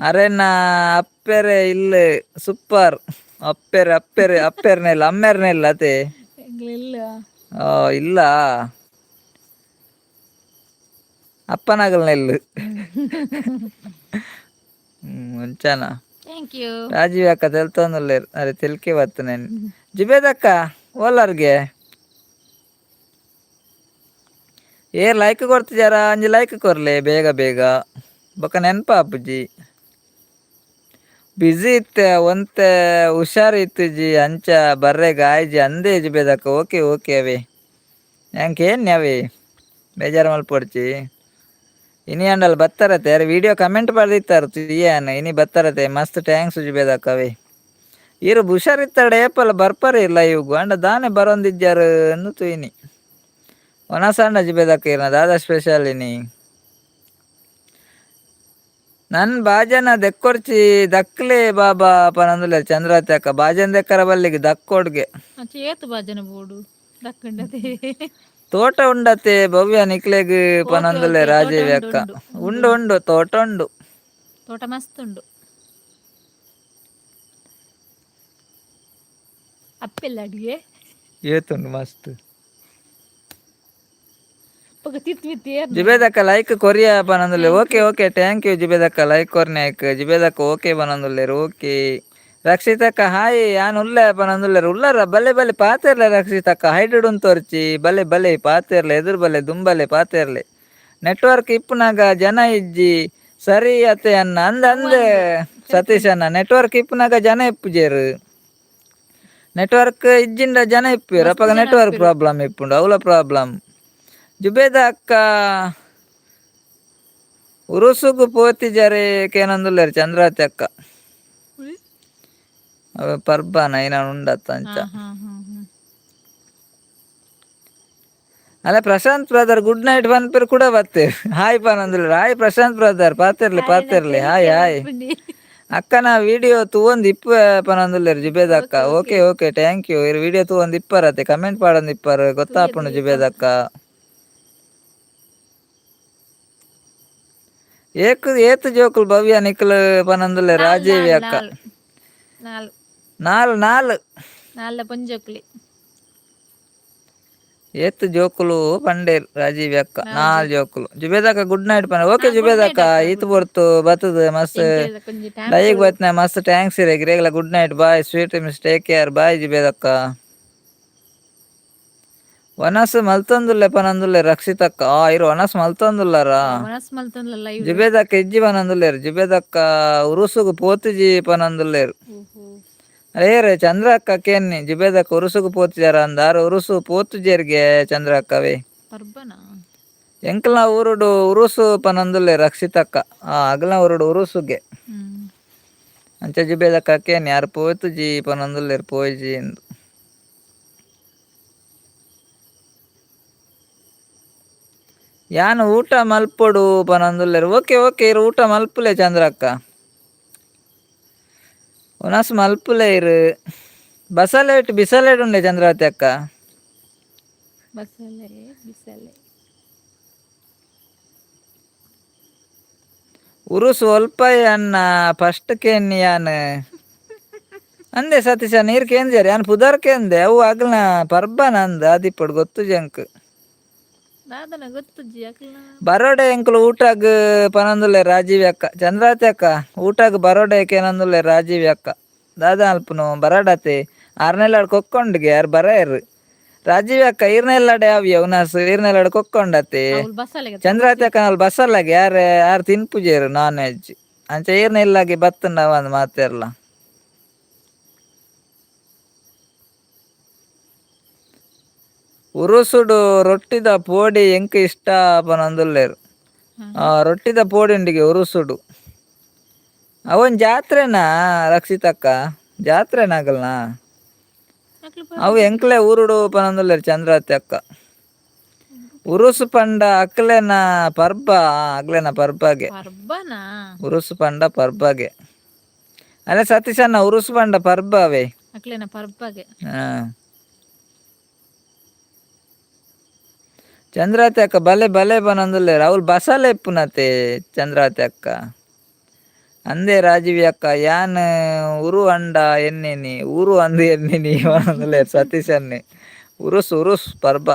ಅರೆನ ಅಪ್ಪೆರೆ ಇಲ್ಲ ಸೂಪರ್. ಅಪ್ಪೆರೆ ಅಪ್ಪೆರೆ ಅಪ್ಪೆರ್ನೆಲ್ಲ ಅಮ್ಮೆರ್ನೆಲ್ಲ ಅತೆ ಇಲ್ಲ ಇಲ್ಲ ಅಪ್ಪನಗಲ್ನೆಲ್ಲು ಮುಂಚಾನ. Thank you. ರಾಜೀವ್ ಅಕ್ಕ ತೆಲ್ತೊಂದುಲ್ಲೇರು ಅರೆ ತೆಲ್ಕೆ ಬತ್ತು ನಾನು. ಜುಬೇದಕ್ಕ ಓಲಾರ್ಗೆ ಲೈಕ್ ಕೊಡ್ತಿದ್ದಾರ ಅಂಜಿ ಲೈಕ್ ಕೊರ್ಲೆ ಬೇಗ ಬೇಗ ಬೊಕ್ಕ ನೆನ್ಪ ಅಪ್ಪುಜಿ. ಬಿಸಿ ಇತ್ತೆ ಒಂತೆ ಹುಷಾರ್ ಇತ್ತುಜಿ ಅಂಚ ಬರ್ರೆ ಗಾಯ್ಜಿ ಅಂದೇ ಜುಬೇದಕ್ಕ. ಓಕೆ ಓಕೆ ಅವೇ ಯಾಂಕೆ ಏನ್ ಅವೇ ಬೇಜಾರು ಮಲ್ಪೊಡ್ಚಿ. ಇನಿ ಅಂಡಲ್ ಬತ್ತಾರತೆ ಯಾರು ವಿಡಿಯೋ ಕಮೆಂಟ್ ಬರ್ದಿತ್ತಾರ ಏನ್ ಇನಿ ಬತ್ತಾರತೆ. ಮಸ್ತ್ ಟ್ಯಾಂಕ್ಸ್ ಜುಬೇದಕ್ಕ ಅವೇ. ಇರು ಹುಷಾರಿತ್ತಾಡೆ ಏಪಲ್ಲ ಬರ್ಪರೇ ಇಲ್ಲ ಇವು ಅಂಡ ದಾನೆ ಬರೊಂದಿಜ್ಜಾರು ಅನ್ನು ತುಯಿನಿ. ಒನಸಂಡ ಜುಬೇದಕ್ಕ ಇರ್ನ ದಾದಾ ಸ್ಪೆಷಲ್ ಇನಿ ನನ್ ಬಾಜನ ದೆಕ್ಕೊರ್ಚಿ ದಕ್ಲೆ ಬಾಬಾ ಪನಂದುಲೆ ಚಂದ್ರಾವತಿ ಅಕ್ಕ. ಬಾಜನ್ ದೆಕ್ಕರ ಬಲ್ಲಿಗೆ ದಕ್ಕೋಡ್ಗೆ ಏತು ಬಾಜನ ಬೋಡು ದಕ್ಕಂಡತೆ ತೋಟ ಉಂಡತೆ ಭವ್ಯ ನಿಕ್ಲೆಗ್ ಪನಂದುಲೆ ರಾಜೇವಿ ಅಕ್ಕ. ಉಂಡು ಉಂಡು ತೋಟ ಉಂಡು. ತೋಟ ಮಸ್ತ್ ಉಂಡು. ಅಪ್ಪೆಲ್ಲ ಅಡಿಗೆ ಏತುಂಡು ಮಸ್ತ್. ತಿತ್ತಿ ಜುಬೇದಕ್ಕ ಲೈಕ್ ಕೊರಿಯ ಪನಂದುಲೆ. ಓಕೆ ಓಕೆ ಥ್ಯಾಂಕ್ ಯು ಜುಬೇದಕ್ಕ ಲೈಕ್ ಕೊರ್ನೇಕ್. ಜುಬೇದಕ್ಕ ಓಕೆ ಪನಂದುಲ್ಲೇರು ಓಕೆ. ರಕ್ಷಿತಕ್ಕ ಹಾಯ್ ಯಾನ್ ಉಲ್ಲೆ ಪನಂದುಲ್ಲೇರು ಉಳ್ಳಾರ ಬಲ್ಲೆ ಬಲ್ಲೆ ಪಾತೆರ್ಲೆ ರಕ್ಷಿತಕ್ಕ. ಹೈಡ್ ಉಂದು ತೋರ್ಚಿ ಬಲ್ಲೆ ಬಲ್ಲೆ ಪಾತೆರ್ಲೆ ಎದುರು ಬಲ್ಲೆ ದುಂಬಲ್ಲೆ ಪಾತೆರ್ಲೆ. ನೆಟ್ವರ್ಕ್ ಇಪ್ಪುನಾಗ ಜನ ಇಜ್ಜಿ ಸರಿ ಅತ್ತೆ ಅನ್ನ ಅಂದ ಅಂದ ಸತೀಶ್ ಅನ್ನ. ನೆಟ್ವರ್ಕ್ ಇಪ್ಪುನಾಗ ಜನ ಇಪ್ಪುಜೇರು. ನೆಟ್ವರ್ಕ್ ಇಜ್ಜಿಂದ ಜನ ಇಪ್ಪೇರು ಅಪ್ಪಗ ನೆಟ್ವರ್ಕ್ ಪ್ರಾಬ್ಲಮ್ ಇಪ್ಪುಂಡು ಅವಳ ಪ್ರಾಬ್ಲಮ್. ಜುಬೇದ ಅಕ್ಕ ಉರುಸುಗು ಪೋತಿಜರೆ ಕೇನೊಂದುಲ್ಲೇರು ಚಂದ್ರಾವತಿ ಅಕ್ಕ. ಅವ ಪರ್ಬಾನ ಏನ ಉಂಡತ್ತ ಅಂಚ. ಅಲ್ಲ ಪ್ರಶಾಂತ್ ಬ್ರದರ್ ಗುಡ್ ನೈಟ್ ಪನ್ಪೇರು ಕೂಡ ಬತ್ತೇರು. ಹಾಯ್ ಪನಂದುಲ್ಲೇರು ಹಾಯ್ ಪ್ರಶಾಂತ್ ಬ್ರದರ್ ಪಾತೆರ್ಲಿ ಪಾತೆರ್ಲಿ ಹಾಯ್ ಹಾಯ್. ಅಕ್ಕನ ವಿಡಿಯೋ ತೂವೊಂದು ಇಪ್ಪ ಪನಂದುಲ್ಲೇರು ಜುಬೇದಕ್ಕ. Okay okay thank you. ಇರು ವಿಡಿಯೋ ತೂವೊಂದು ಇಪ್ಪರತ್ತೆ ಕಮೆಂಟ್ ಪಾಡೊಂದು ಇಪ್ಪರು ಗೊತ್ತಾಪುಂಡು ಜುಬೇದಕ್ಕ. ಏತು ಜೋಕುಲು ಭವ್ಯ ನಿಕ್ಲು ಪನಂದುಲ್ಲೆ ರಾಜೇವಿ ಅಕ್ಕ. ನಾಲ್ ನಾಲ್ ನಾಲ್ ಪಂಜೋಕ್ಲಿ ಏತ್ ಜೋಕುಲು ಪಂಡೇರ್ ರಾಜೀವಿ ಅಕ್ಕ. ನಾಲ್ ಜೋಕುಲು ಜುಬೇದಕ್ಕ ಗುಡ್ ನೈಟ್ ಪನ. ಓಕೆ ಜುಬೇದಕ್ಕ ಈತ್ ಬರ್ತು ಬತ್ತದ ಮಸ್ತ್ ಡೈಗ್ ಬತ್ನ ಮಸ್ತ್ ಟ್ಯಾಂಕ್ಸ್ ಇರ ಗಿರೇಗ್ಲ good night bye sweet miss take care bye ಜುಬೇದಕ್ಕ. ವನಸ್ ಮಲ್ತೊಂದುಲ್ಲೆ ಪನಂದುಲ್ಲೆ ರಕ್ಷಿತಕ್ಕ. ಇರು ವನಸ್ ಮಲ್ತೊಂದುಲ್ಲಾರ ಜುಬೇದಕ್ಕ ಇಜ್ಜಿ ಪನಂದುಲ್ಲೇರು. ಜುಬೇದಕ್ಕ ಉರುಸುಗು ಪೋತಿಜಿ ಪನಂದುಲ್ಲೇರು. ಅರೇರೆ ಚಂದ್ರ ಅಕ್ಕ ಕೇನ್ನಿ ಜುಬೇದಕ್ಕ ಉರುಸುಗು ಪೋತಿಜಾರ ಅಂದಾರು ಉರುಸು ಪೋತುಜೇರ್ಗೆ ಚಂದ್ರ ಅಕ್ಕವೇ. ಎಂಕ್ಲ ಊರುಡು ಉರುಸು ಪನಂದುಲ್ಲೆ ರಕ್ಷಿತಕ್ಕ. ಅಗ್ಲ ಊರುಡು ಉರುಸುಗೆ ಅಂಚ ಜುಬೇದಕ್ಕ ಕೇನ್ನಿ ಯಾರು ಪೋತುಜಿ ಪನಂದುಲ್ಲೇರು ಪೋಯ್ಜಿ ಎಂದು. ಯಾನು ಊಟ ಮಲ್ಪೊಡು ಪನಂದುಲ್ಲೇರು. ಓಕೆ ಓಕೆ ಇರು ಊಟ ಮಲ್ಪುಲೆ ಚಂದ್ರಕ್ಕ. ಒನಸ್ ಮಲ್ಪುಲೆ ಇರು ಬಸಳೆ ಇಟ್ಟು ಬಿಸಲೇಡು ಉಂಡೆ ಚಂದ್ರಾವತಿ ಅಕ್ಕ. ಬಸಳೆ ಬಿಸಳೆ ಉರುಸು ಒಲ್ಪಾಯಿ ಅನ್ನ ಫಸ್ಟ್ ಕೇನ್ ಯಾನ್ ಅಂದೆ ಸತೀಶ ನೀರ್ ಕೇಂದ್ಯಾರ ಯಾನ್ ಪುದರ್ ಕೇಂದೆ ಅವು ಅಗ್ಲ ಪರ್ಬನ ಅಂದ ಅದಿಪ್ಪಡು ಗೊತ್ತು ಜಂಕ್ ದಾದನ ಗೊತ್ತುಜ್ಜಿ ಅಕ್ಲ ಬರೋಡೆ ಎಂಕುಲು ಊಟಾಗ್ ಪನೊಂದುಲ್ಲೆ ರಾಜೀವಿ ಅಕ್ಕ ಚಂದ್ರಾವತಿ ಅಕ್ಕ ಊಟಾಗ್ ಬರೋಡೆ ಕೇನೊಂದುಲ್ಲೆ ರಾಜೀವಿ ಅಕ್ಕ ದಾದ ಅಲ್ಪುನು ಬರಾಡತೆ ಆರ್ನೆಲ್ಲಾಡ್ ಕೊಕ್ಕೊಂಡ್ಗೆ ಯಾರು ಬರಾಯರು ರಾಜೀವಿ ಅಕ್ಕ ಈರ್ನೆಲ್ಲಾಡೆ ಯಾವ್ಯ ಉನಾಸ್ ಈರ್ನೆಲ್ಲಾಡ್ ಕೊಕ್ಕೊಂಡತೆ ಅವ್ಲು ಬಸಳೆಗೆ ಚಂದ್ರಾವತಿ ಅಕ್ಕ ನಾಲ್ ಬಸ್ಸಲ್ಲಾಗೆ ಯಾರು ತಿನ್ಪುಜೇರು ನಾನ್ ವೆಜ್ ಅಂಚ ಈರ್ನೆಲ್ಲಾಗಿ ಬತ್ತುಂಡ ಅವಂದ್ ಮಾತೆರ್ಲ ಉರುಸುಡು ರೊಟ್ಟಿದ ಪೋಡಿ ಎಂಕ್ ಇಷ್ಟ ಪನೊಂದುಲ್ಲೇರು ರೊಟ್ಟಿದ ಪೋಡಿ ಉಂಡಿಗೆ ಉರುಸುಡು ಅವನ್ ಜಾತ್ರೆನಾ ರಕ್ಷಿತಕ್ಕ ಜಾತ್ರೆನ ಆಗಲ್ನಾ ಅವು ಎಂಕ್ಲೆ ಊರುಡು ಪನೊಂದುಲ್ಲೇರು ಚಂದ್ರಾವತಿ ಅಕ್ಕ ಉರುಸು ಪಂಡ ಅಕ್ಲೆನ ಪರ್ಬ ಅಗ್ಲೆನ ಪರ್ಬಗೆ ಪರ್ಬನಾ ಉರುಸು ಪಂಡ ಪರ್ಬಗೆ ಅಲ್ಲ ಸತೀಶಣ್ಣ ಉರುಸು ಪಂಡ ಪರ್ಬ ಅವೇ ಅಕ್ಲೆನ ಪರ್ಬಗೆ ಚಂದ್ರಾವತಿ ಅಕ್ಕ ಬಲೆ ಬಲೆ ಪನೊಂದುಲ್ಲೇರು ಅವ್ಲು ಬಸಳೆ ಇಪ್ಪುನತೆ ಚಂದ್ರಾವತಿ ಅಕ್ಕ ಅಂದೆ ರಾಜೀವಿ ಅಕ್ಕ ಯಾನ್ ಉರು ಅಂಡ ಎನ್ನೆನಿ ಊರು ಅಂದು ಎನ್ನೆನಿ ಪನೊಂದುಲ್ಲೇರು ಸತೀಶನ್ನೆ ಉರುಸು ಪರ್ಬ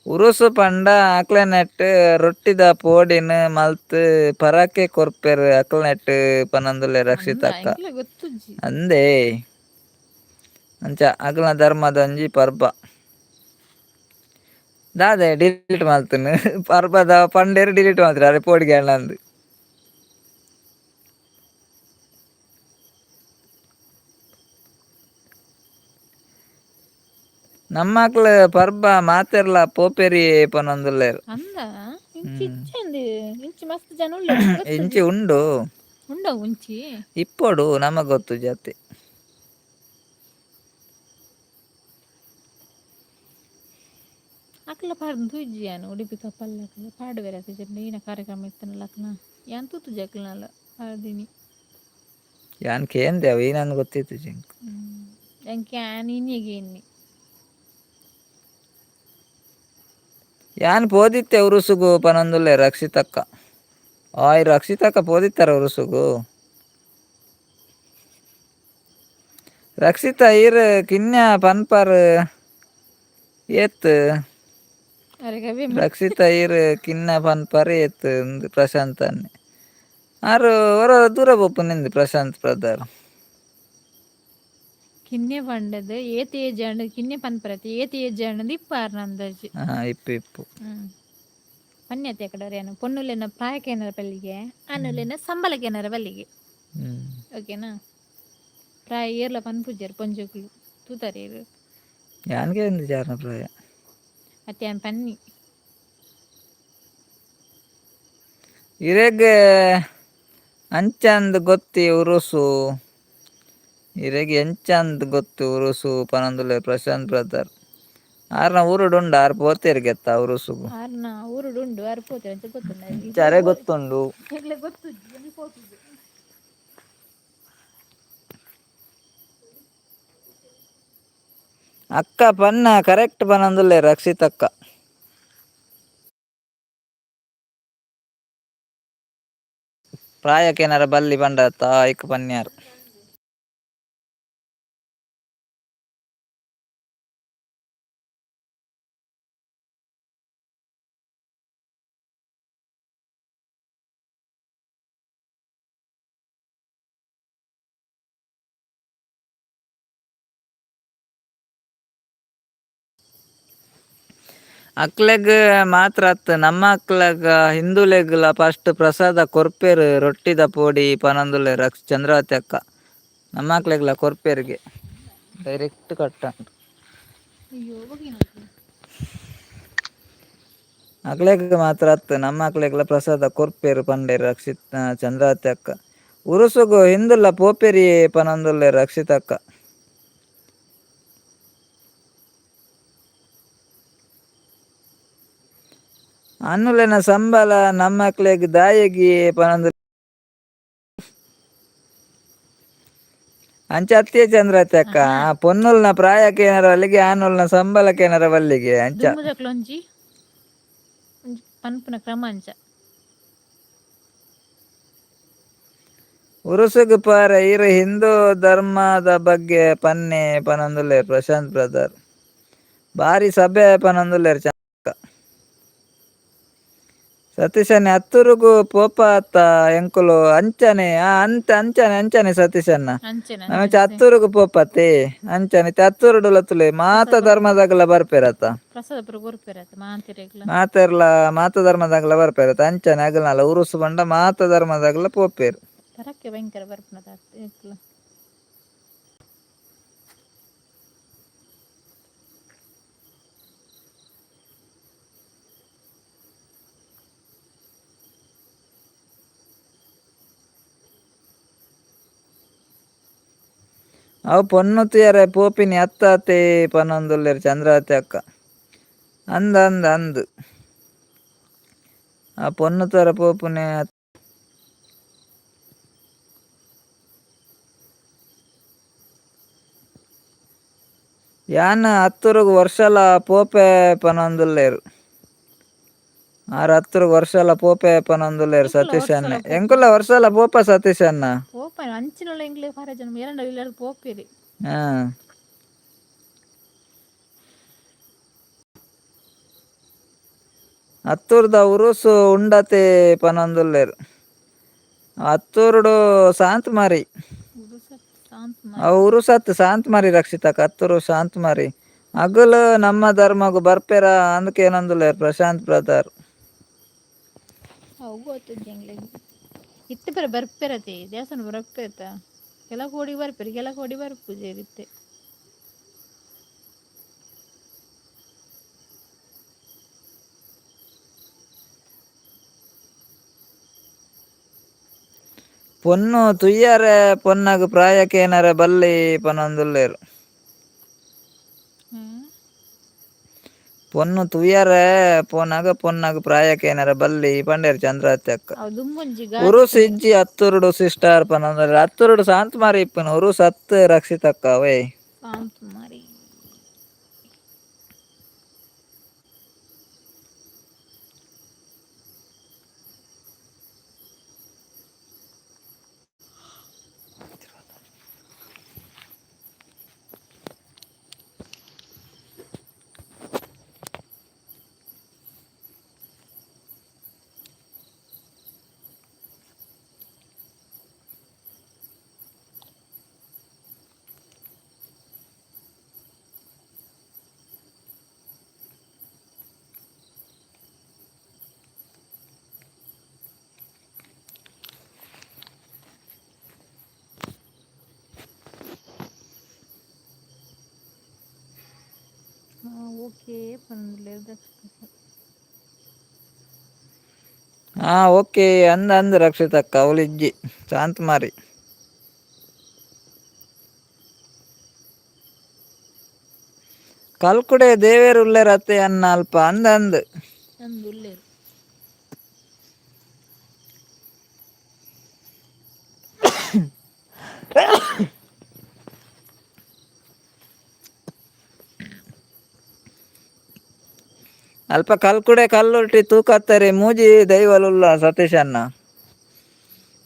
ಉರುಸು ಪಂಡ ಅಕ್ಲೆ ನೆಟ್ ರೊಟ್ಟಿದ ಪೋಡಿನ ಮಲ್ತ್ ಪರಾಕೆ ಕೊರ್ಪೆರ್ ಅಕ್ಲೆ ನೆಟ್ ಪನೊಂದುಲ್ಲೇರು ರಕ್ಷಿತ ಅಕ್ಕ ಗೊತ್ತುಜ್ಜಿ ಅಂದೆ ಅಂಚ ಅಕ್ಲ್ನ ಧರ್ಮದ ಒಂಜಿ ಪರ್ಬ ದಾದೆ ಡಿಲೀಟ್ ಮಲ್ತುನು ಪರ್ಬದ ಪಂಡೇರು ಡಿಲೀಟ್ ಮಾಡ್ತಾರೆ ಅರೆ ಪೋಡಿಗೆ ಅಣ್ಣಂದು ನಮ್ಮಕ್ಲು ಪರ್ಬ ಮಾತೆರ್ಲ ಪೋಪೆರಿ ಪನೊಂದುಲ್ಲೇರು ಅಂದ ಇಂಚಿ ಇಚ್ಚಂದು ಇಂಚಿ ಮಸ್ತ್ ಜನ ಉಳ್ಳ ಇಂಚಿ ಉಂಡು ಉಂಡ ಉಂಚಿ ಇಪ್ಪೊಡು ನಮಗ್ ಗೊತ್ತು ಜಾತಿ ಅಕ್ಲ ಪಾಡ್ದು ತುಜ್ಜಿಯಾನು ಉಡುಪಿ ಕಪ್ಪಲ್ಲ ಪಾಡುವೆರ ನೀನ ಕಾರ್ಯಕ್ರಮ ಇತ್ತನಲ್ಲ ಅಕ್ಲ ಯಾನ್ ತೂತುಜಿ ಅಕ್ಲನಲ್ಲ ಪಾಡ್ದಿನಿ ಯಾನ್ ಕೇಂದೆ ಅವು ಏನಂದು ಗೊತ್ತಿತ್ತು ಜಿಂಕ್ ಎಂಕೆ ನೀನಿಗೆ ಇನ್ನಿ ಯಾನ್ ಪೋದಿತ್ತೆ ಉರುಸುಗು ಪನೊಂದುಲ್ಲೆ ರಕ್ಷಿತಕ್ಕ ಆಯ್ ರಕ್ಷಿತಕ್ಕ ಪೋದಿತ್ತಾರ ಉರುಸುಗು ರಕ್ಷಿತ ಈರ್ ಕಿನ್ಯ ಪನ್ಪರ್ ಏತ್ ರಕ್ಷಿತ ಈರ್ ಕಿನ್ನ ಪನ್ಪರ್ ಏತ್ ಪ್ರಶಾಂತ್ ಅನ್ನೆ ಆರು ಹೊರ ದೂರ ಬೊಪ್ಪುನಿಂದು ಪ್ರಶಾಂತ್ ಬ್ರದರ್ ಕಿನ್ನೆ ಪಂಡದು ಏತ್ ಏಜ್ ಅಂಡ್ ಕಿನ್ನೆ ಪನ್ಪರತಿ ಏತ್ ಏಜ್ ಅಂಡ್ ಇಪ್ಪಾರ್ನ ಅಂದಾಜು ಇಪ್ಪು ಪನ್ಯತೆ ಕಡೆಯನು ಪೊನ್ನುಲೆನ ಪ್ರಾಯಕೇನರ ಪಲ್ಲಿಗೆ ಅನ್ನುಲೆನ ಸಂಬಳಕೇನರ ಪಲ್ಲಿಗೆ ಓಕೆನಾ ಪ್ರಾಯ ಏರ್ಲ ಪನ್ಪುಜರ್ ಪೊಂಜುಕ್ಲು ತೂತಾರೇರು ಯಾನ್ಗೆ ಒಂದು ಜಾರನ ಪ್ರಾಯ ಮತ್ತೆ ಪನ್ನಿ ಇರೆಗ್ ಅಂಚಂದ್ ಗೊತ್ತಿ ಉರುಸು ಇರೆಗ್ ಎಂಚಂದ್ ಗೊತ್ತು ಉರುಸು ಪನೊಂದುಲ್ಲೆ ಪ್ರಶಾಂತ್ ಬ್ರದರ್ ಆರ್ನ ಊರುಡುಂಡು ಆರು ಪೋತೇರು ಗೆತ್ತ ಉರುಸುಗು ಆರ್ನ ಊರುಡುಂಡು ಆರು ಪೋತೇರು ಅಂತ ಗೊತ್ತುಂಡು ಚರೆ ಗೊತ್ತುಂಡು ಅಕ್ಕ ಪನ್ನ ಕರೆಕ್ಟ್ ಪನೊಂದುಲ್ಲೆ ರಕ್ಷಿತಕ್ಕ ಪ್ರಾಯಕ್ಕೇನಾರ ಬಲ್ಲಿ ಬಂಡತ್ತ ಐಕ್ ಪನ್ಯಾರು ಅಕ್ಲೆಗ್ ಮಾತ್ರ ಅತ್ ನಮ್ಮ ಅಕ್ಲೆಗ್ ಹಿಂದುಲೆಗ್ಲ ಫಸ್ಟ್ ಪ್ರಸಾದ ಕೊರ್ಪೇರು ರೊಟ್ಟಿದ ಪೋಡಿ ಪನೊಂದುಲ್ಲೆ ಚಂದ್ರಾವತಿ ಅಕ್ಕ ನಮ್ಮ ಅಕ್ಲೆಗ್ಲ ಕೊರ್ಪೇರಿಗೆ ಡೈರೆಕ್ಟ್ ಕಟ್ಟ ಅಕ್ಲೆಗ್ ಮಾತ್ರ ಅತ್ ನಮ್ಮ ಅಕ್ಲೆಗ್ಲ ಪ್ರಸಾದ ಕೊರ್ಪೇರು ಪಂಡೇರು ಚಂದ್ರಾವತಿ ಅಕ್ಕ ಉರುಸುಗು ಹಿಂದುಲ ಪೋಪೆರಿ ಪನೊಂದುಲ್ಲೆ ರಕ್ಷಿತ ಅಕ್ಕ ಅನ್ನುಲೆನ ಸಂಬಳ ನಮ್ಮ ಮಕ್ಳಿಗೆ ದಾಯಗಿ ಪನೊಂದು ಅಂಚ ಅತ್ತಿಯ ಚಂದ್ರತೆ ಅಕ್ಕ ಪೊನ್ನುಲ್ನ ಪ್ರಾಯಕ್ಕೆ ಏನಾರ ಅಲ್ಲಿಗೆ ಆನುಲ್ನ ಸಂಬಳಕ್ಕೆ ಏನಾರ ಬಲ್ಲಿಗೆ ಅಂಚ ದುಮ್ಮುದಕ್ಲ ಒಂಜಿ ಪನ್ಪುನ ಕ್ರಮ ಅಂಚ ಉರುಸುಗ್ ಪಾರ ಇರು ಹಿಂದೂ ಧರ್ಮದ ಬಗ್ಗೆ ಪನ್ನೆ ಪನೊಂದುಲ್ಲೇರ್ ಪ್ರಶಾಂತ್ ಬ್ರದರ್ ಬಾರಿ ಸಭೆ ಪನೊಂದುಲ್ಲೇರ್ ಸತೀಶನ್ ಹತ್ತೂರುಗು ಪೋಪ ಅತ್ತ ಎಂಕುಲು ಅಂಚನೆ ಅಂಚನೆ ಸತೀಶನ್ನ ಅಂಚೆನ ನಮಚ ಹತ್ತೂರುಗು ಪೋಪತಿ ಅಂಚನೆ ಹತ್ತೂರುಡುಲತ್ತುಲೆ ಮಾತ ಧರ್ಮದಾಗಲ ಬರ್ಪೇರತ್ತ ಪ್ರಸಾದ ಪುರ ಕೊರ್ಪೆರತ್ತ ಮಾಂತಿರೆಗ್ಲ ಮಾತೆರ್ಲ ಮಾತ ಧರ್ಮದಾಗಲ ಬರ್ಪೇರತ್ತ ಅಂಚನೆ ಅಗಲ್ನಲ ಉರುಸು ಬಂಡ ಮಾತ ಧರ್ಮದಾಗಲ ಪೋಪೇರು ಪರಕ್ಕೆ ಭಯಂಕರ ಬರ್ಪುನದ ಏಕ್ಲ ಅವು ಪೊನ್ನು ತುಯರೆ ಪೋಪಿನಿ ಅತ್ತಾತೆ ಪನೊಂದುಲ್ಲೇರ್ ಚಂದ್ರಾವತಿ ಅಕ್ಕ ಅಂದ್ ಆ ಪೊನ್ನು ತರ ಪೋಪುನೆ ಯಾನ್ ಹತ್ತೂರುಗು ವರ್ಷಲ ಪೋಪೆ ಪನೊಂದುಲ್ಲೇರು ಹತ್ತೂರುಗು ವರ್ಷಲ ಪೋಪೆ ಪನೊಂದುಲ್ಲೇರು ಸತೀಶ್ ಅನ್ನ ಎಂಕುಲ ವರ್ಷಲ ಪೋಪ ಸತೀಶ್ ಅನ್ನ ಪೋಪ ಅಂಚಿನಲ ಎಂಗ್ಲೆ ಪಾರ ಜನ ಎರಡ ಇಲ್ಲರ ಪೋಪೆರಿ ಹಾ ಹತ್ತೂರ್ದ ಉರುಸು ಉಂಡತೆ ಪನೊಂದುಲ್ಲೇರು ಹತ್ತೂರುಡು ಶಾಂತ್ ಮಾರಿ ಉರುಸತ್ ಶಾಂತ್ ಮಾರಿ ರಕ್ಷಿತಕ್ಕ ಹತ್ತೂರು ಶಾಂತ್ ಮಾರಿ ಅಗಲು ನಮ್ಮ ಧರ್ಮಗು ಬರ್ಪೆರ ಅಂದಕ್ಕೆ ಏನಂದುಲ್ಲೇರು ಪ್ರಶಾಂತ್ ಬ್ರದರ್ ಅವು ಗೊತ್ತಿದ್ದ ಇತ್ತೆ ಪರ ಬರ್ಪೆರತೆ ದೇವಸ್ಥಾನ ಬರ್ಪೆರತ ಕೆಲ ಕೋಡಿ ಬರ್ಪೆರಿ ಕೆಲ ಕೋಡಿ ಬರ್ಪುಜೆ ಇತ್ತೆ ಪೊನ್ನು ತುಯ್ಯಾರೆ ಪೊನ್ನಗ ಪ್ರಾಯಕ್ಕೆ ಏನಾರ ಬಲ್ಲಿ ಪನೊಂದುಲ್ಲೇರು ಪೊನ್ನು ತುಯ್ಯಾರೆ ಪೊನ್ನಗ ಪ್ರಾಯಕ್ಕೆ ಏನಾರ ಬಲ್ಲಿ ಪಂಡೇರು ಚಂದ್ರಾವತಿ ಅಕ್ಕ ಉರುಸು ಇಜ್ಜಿ ಹತ್ತೂರುಡು ಸಿಸ್ಟಾರ್ ಪನೊಂದುಲ್ಲೇರು ಹತ್ತೂರುಡು ಶಾಂತ್ ಮಾರಿ ಇಪ್ಪುನು ಉರುಸು ಹತ್ತು ರಕ್ಷಿತಕ್ಕ ಅವೇ ಶಾಂತ್ ಮಾರಿ ಓಕೆ ಪನೊಂದುಲ್ಲೇರು ಓಕೆ ಅಂದ್ ರಕ್ಷಿತಕ್ಕ ಅವಳಿಜ್ಜಿ ಶಾಂತ್ ಮಾರಿ ಕಲ್ಕುಡೆ ದೇವೇರು ಉಲ್ಲೇರ್ ಅತ್ತೆ ಅನ್ನ ಅಲ್ಪ ಅಂದ್ ಉಲ್ಲೇರು ಅಲ್ಪ ಕಲ್ಕುಡೆ ಕಲ್ಲುರ್ಟಿ ತೂಕತ್ತರಿ ಮೂಜಿ ದೈವಲುಲ್ಲ ಸತೀಶ್ ಅನ್ನ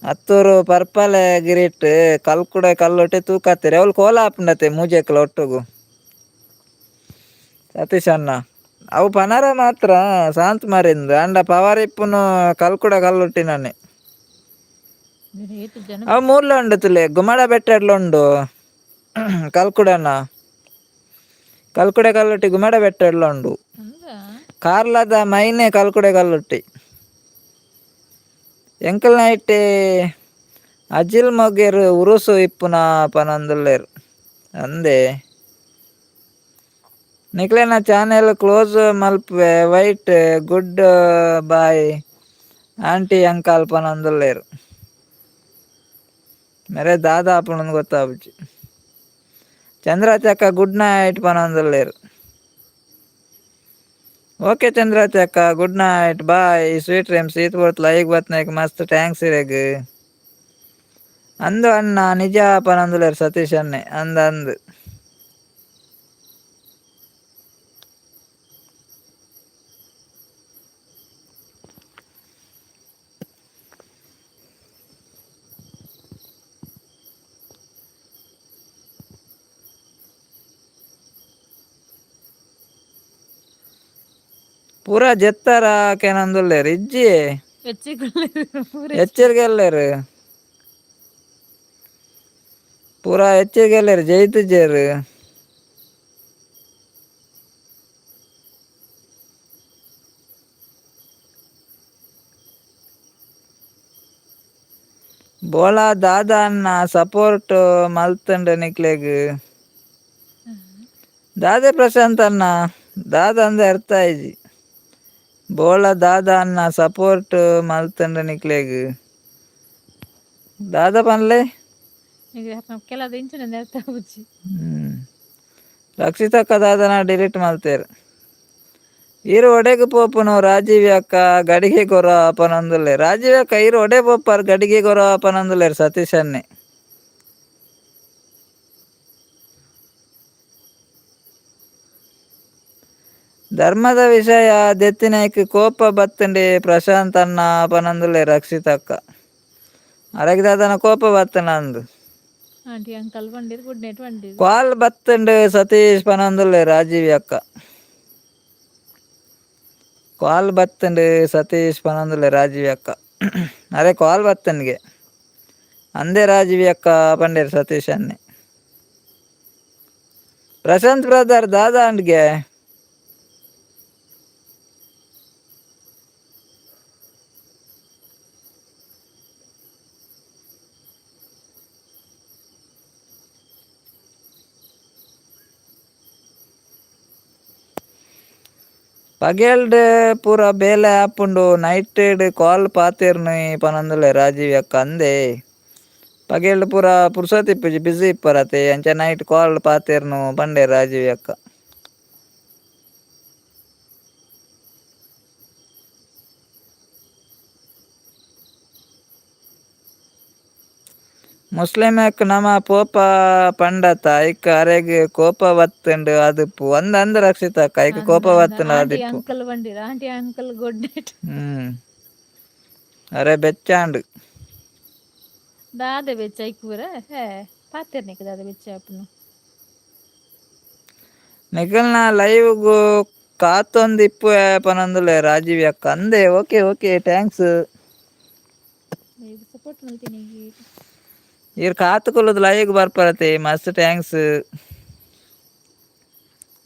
ಹತ್ತೂರು ಪರ್ಪಲೆ ಗಿರಿಟ್ ಕಲ್ಕುಡೆ ಕಲ್ಲುರ್ಟಿ ತೂಕತ್ತರಿ ಅವಳು ಕೋಲ ಹಾಪುಂಡತೆ ಮೂಜೆಕ್ಲ ಒಟ್ಟುಗು ಸತೀಶ್ ಅನ್ನ ಅವು ಪನರ ಮಾತ್ರ ಶಾಂತ್ ಮಾರಿಂದು ಅಂಡ ಪವರ್ ಇಪ್ಪುನು ಕಲ್ಕುಡೆ ಕಲ್ಲುಟ್ಟಿನನೆ ಅವು ಮೂರ್ಲ ಉಂಡು ತುಲೆ ಗುಮಡ ಬೆಟ್ಟಡ್ಲ ಉಂಡು ಕಲ್ಕುಡೆ ಕಲ್ಲುಟ್ಟಿ ಗುಮಡ ಬೆಟ್ಟಡ್ಲ ಉಂಡು ಕಾರ್ಲದ ಮೈನೆ ಕಲ್ಕುಡೆ ಕಲ್ಲುಟ್ಟಿ ಎಂಕಲ್ನ ಇಟ್ಟೆ ಅಜಿಲ್ ಮೊಗೇರು ಉರುಸು ಇಪ್ಪುನ ಪನೊಂದುಲ್ಲೇರು ಅಂದೆ ನಿಕ್ಲೆನ ಚಾನೆಲ್ ಕ್ಲೋಸ್ ಮಲ್ಪೆ wait goodbye aunty uncle ಪನೊಂದುಲ್ಲೇರು ಮೇರೆ ದಾದಾ ಆಪುಂಡು ಗೊತ್ತಾಪುಜಿ ಚಂದ್ರಾವತಿ ಅಕ್ಕ ಗುಡ್ ನೈಟ್ ಪನೊಂದುಲ್ಲೇರು ಓಕೆ ಚಂದ್ರಾವತಿ ಅಕ್ಕ good night bye sweet dreams ಈತ್ ಬರ್ತ್ ಲೈಕ್ ಬತ್ನಾಯ್ಕ ಮಸ್ತ್ ಥ್ಯಾಂಕ್ಸ್ ಇರೆಗ್ ಅಂದು ಅಣ್ಣ ನಿಜ ಪನಂದುಲೇರು ಸತೀಶ್ ಅನ್ನೆ ಅಂದು ಪೂರ ಜೆತ್ತಾರ ಕೆನಂದುಲ್ಲೇರು ಇಜ್ಜಿ ಎಚ್ಚರಿಕೆಲ್ಲೇರು ಪೂರ ಎಚ್ಚರಿಕೆಲ್ಲೇರು ಜೈತುಜೇರು ಬೋಲಾ ದಾದ ಅನ್ನ ಸಪೋರ್ಟ್ ಮಲ್ತಂಡ ನಿಕ್ಲೆಗ್ ದಾದೆ ಪ್ರಶಾಂತ್ ಅನ್ನ ದಾದ ಅಂದ ಅರ್ಥ ಆಯ್ಜಿ ಬೋಲಾ ದಾದ ಅನ್ನ ಸಪೋರ್ಟ್ ಮಲ್ತಂಡ ನಿಕ್ಲೆಗ್ ದಾದ ಪನ್ಲೆ ರಕ್ಷಿತಕ್ಕ ದಾದನ ಡಿಲೀಟ್ ಮಲ್ತೇರು ಈರು ಒಡೆಗ್ ಪೋಪುನು ರಾಜೀವಿ ಅಕ್ಕ ಗಡಿಗೆ ಗೊರ ಪನೊಂದುಲ್ಲೆ ರಾಜೀವಿ ಅಕ್ಕ ಈರು ಒಡೆ ಪೋಪಾರ್ ಗಡಿಗೆ ಗೊರ ಪನೊಂದುಲ್ಲೇರು ಸತೀಶ್ ಅನ್ನೆ ಧರ್ಮದ ವಿಷಯ ದೆತ್ತಿನೈಕ್ ಕೋಪ ಬತ್ತಂಡೆ ಪ್ರಶಾಂತ್ ಅನ್ನ ಪನೊಂದುಲ್ಲೆ ರಕ್ಷಿತಕ್ಕ ಅರಗಿ ದಾದನ ಕೋಪ ಬತ್ತನ ಅಂದು ಕಾಲ್ ಬತ್ತಂಡು ಸತೀಶ್ ಪನೊಂದುಲ್ಲೆ ರಾಜೀವಿ ಅಕ್ಕ ಕಾಲ್ ಬತ್ತಂಡು ಸತೀಶ್ ಪನೊಂದುಲ್ಲೆ ರಾಜೀವಿ ಅಕ್ಕ ಅರೆ ಕಾಲ್ ಬತ್ತನ್ಗೆ ಅಂದೇ ರಾಜೀವಿ ಅಕ್ಕ ಪಂಡೇರು ಸತೀಶ್ ಅನ್ನೆ ಪ್ರಶಾಂತ್ ಬ್ರದರ್ ದಾದ ಅಂಡ್ಗೆ ಪಗೇಲ್ಡ್ ಪೂರ ಬೇಲೆ ಆಪುಂಡು ನೈಟ್ ಕಾಲ್ ಪಾತೆರ್ನು ಪನೊಂದುಲ್ಲೆ ರಾಜೀವಿ ಅಕ್ಕ ಅಂದೆ ಪಗೇಲ್ಡ್ ಪೂರ ಪುರ್ಸೊತ್ ಇಪ್ಪುಜಿ ಬಿಸಿ ಇಪ್ಪರತೆ ಅಂಚ ನೈಟ್ ಕಾಲ್ ಪಾತೆರ್ನು ಪಂಡೆ ರಾಜೀವಿ ಅಕ್ಕ ಮುಸ್ಲಿಮಕ್ ನಮ ಪೋಪ ಪಂಡತ ಐಕ್ ಅರೆಗ್ ಕೋಪ ಬತ್ತಂಡು ಅದುಪ್ಪು ಅಂದ ರಕ್ಷಿತಕ್ಕ ಐಕ್ ಕೋಪ ಬತ್ತಂಡು ಅದಿಪ್ಪು ಅರೆ ಬೆಚ್ಚಾಂಡು ದಾದ ಬೆಚ್ಚ ಪೂರ ಪಾತೆರ್ನಿಕ್ ದಾದ ಬೆಚ್ಚ ಆಪುನು ನಿಖಲ್ನ ಲೈವ್ ಕಾತೊಂದು ಇಪ್ಪು ಪನೊಂದುಲ್ಲೆ ರಾಜೀವಿ ಅಕ್ಕ ಅಂದೆ ಓಕೆ ಥ್ಯಾಂಕ್ಸ್ ಸಪೋರ್ಟ್ ಮಾಡ್ತೀನಿ ಇರ್ ಕಾತು ಕೊಲ್ಲುದು ಲೈವ್ ಬರ್ಪರತೆ ಮಸ್ತ್ ಥ್ಯಾಂಕ್ಸ್